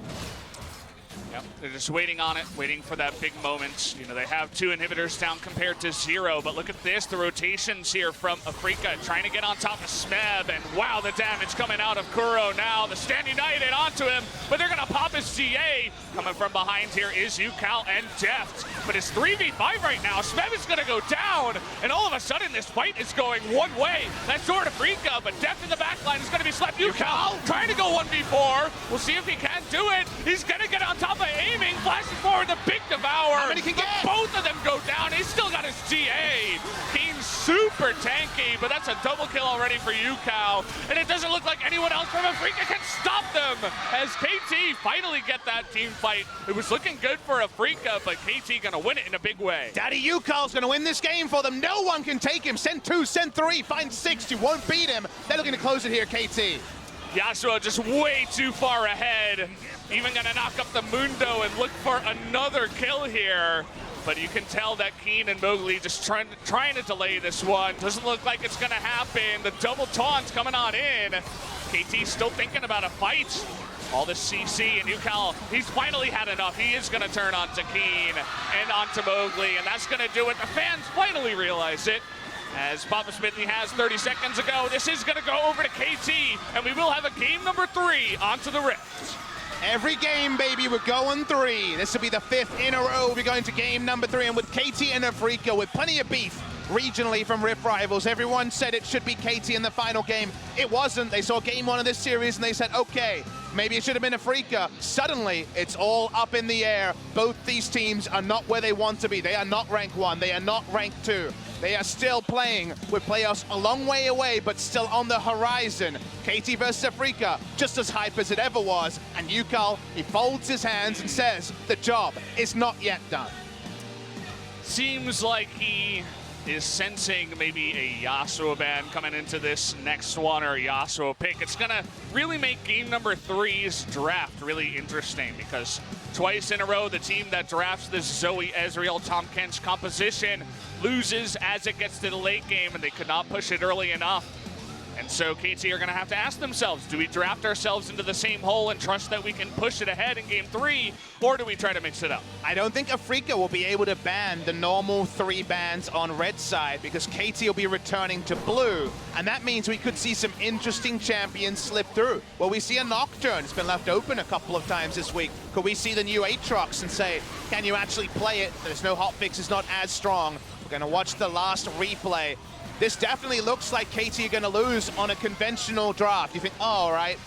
Yep, they're just waiting on it, waiting for that big moment. You know, they have 2 inhibitors down compared to 0, but look at this, the rotations here from Afreeca trying to get on top of Smeb, and wow, the damage coming out of Kuro now. The Stand United onto him, but they're gonna pop his GA. Coming from behind here is UCal and Deft, but it's 3v5 right now. Smeb is gonna go down, and all of a sudden this fight is going one way. That's toward Afreeca, but Deft in the back line is gonna be slapped. UCal trying to go 1v4. We'll see if he can do it. He's gonna get on top by aiming, flashing forward, the big devour. How many can get? Both of them go down. He's still got his GA. Keen's super tanky, but that's a double kill already for UCal. And it doesn't look like anyone else from Afreeca can stop them as KT finally get that team fight. It was looking good for Afreeca, but KT gonna win it in a big way. Daddy UCal's gonna win this game for them. No one can take him. Send 2, send 3, find 6. You won't beat him. They're looking to close it here, KT. Yasuo just way too far ahead. Even gonna knock up the Mundo and look for another kill here. But you can tell that Keen and Mowgli just trying to delay this one. Doesn't look like it's gonna happen. The double taunt's coming on in. KT still thinking about a fight. All this CC and UCal, he's finally had enough. He is gonna turn onto Keen and onto Mowgli, and that's gonna do it. The fans finally realize it. As Papa Smithy has 30 seconds ago, this is gonna go over to KT, and we will have a game number 3 onto the Rift. Every game, baby, we're going 3. This will be the 5th in a row. We're going to game number 3, and with KT and Afreeca, with plenty of beef regionally from Rift rivals. Everyone said it should be KT in the final game. It wasn't. They saw game 1 of this series, and they said, okay, maybe it should have been Afreeca. Suddenly, it's all up in the air. Both these teams are not where they want to be. They are not rank 1. They are not rank 2. They are still playing with playoffs a long way away, but still on the horizon. KT versus Afreeca, just as hype as it ever was. And UCal, he folds his hands and says, the job is not yet done. Seems like he is sensing maybe a Yasuo ban coming into this next one, or a Yasuo pick. It's gonna really make game number 3's draft really interesting, because twice in a row, the team that drafts this Zoe, Ezreal, Tom Kench composition loses as it gets to the late game, and they could not push it early enough. And so KT are gonna have to ask themselves, do we draft ourselves into the same hole and trust that we can push it ahead in game 3, or do we try to mix it up? I don't think Afreeca will be able to ban the normal 3 bans on red side, because KT will be returning to blue, and that means we could see some interesting champions slip through. Well, we see a Nocturne. It's been left open a couple of times this week. Could we see the new Aatrox and say, can you actually play it? There's no hotfix, it's not as strong. We're gonna watch the last replay. This definitely looks like KT are going to lose on a conventional draft. You think, oh, all right,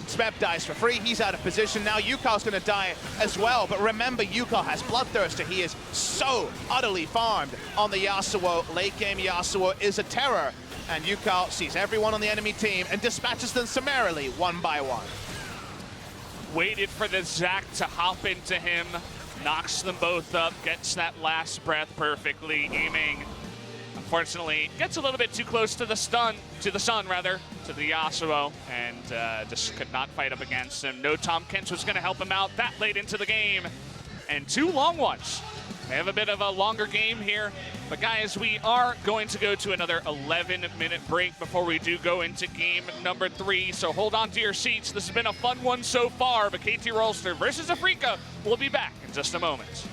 Smeb dies for free. He's out of position. Now UCal's going to die as well. But remember, UCal has Bloodthirster. He is so utterly farmed on the Yasuo. Late game Yasuo is a terror. And UCal sees everyone on the enemy team and dispatches them summarily, 1 by 1. Waited for the Zac to hop into him, knocks them both up, gets that last breath perfectly, aiming. Unfortunately, gets a little bit too close to the sun, to the Yasuo, and just could not fight up against him. No Tom Kench was going to help him out that late into the game. And 2 long ones. They have a bit of a longer game here. But guys, we are going to go to another 11-minute break before we do go into game number 3. So hold on to your seats. This has been a fun one so far, but KT Rolster versus Afreeca will be back in just a moment.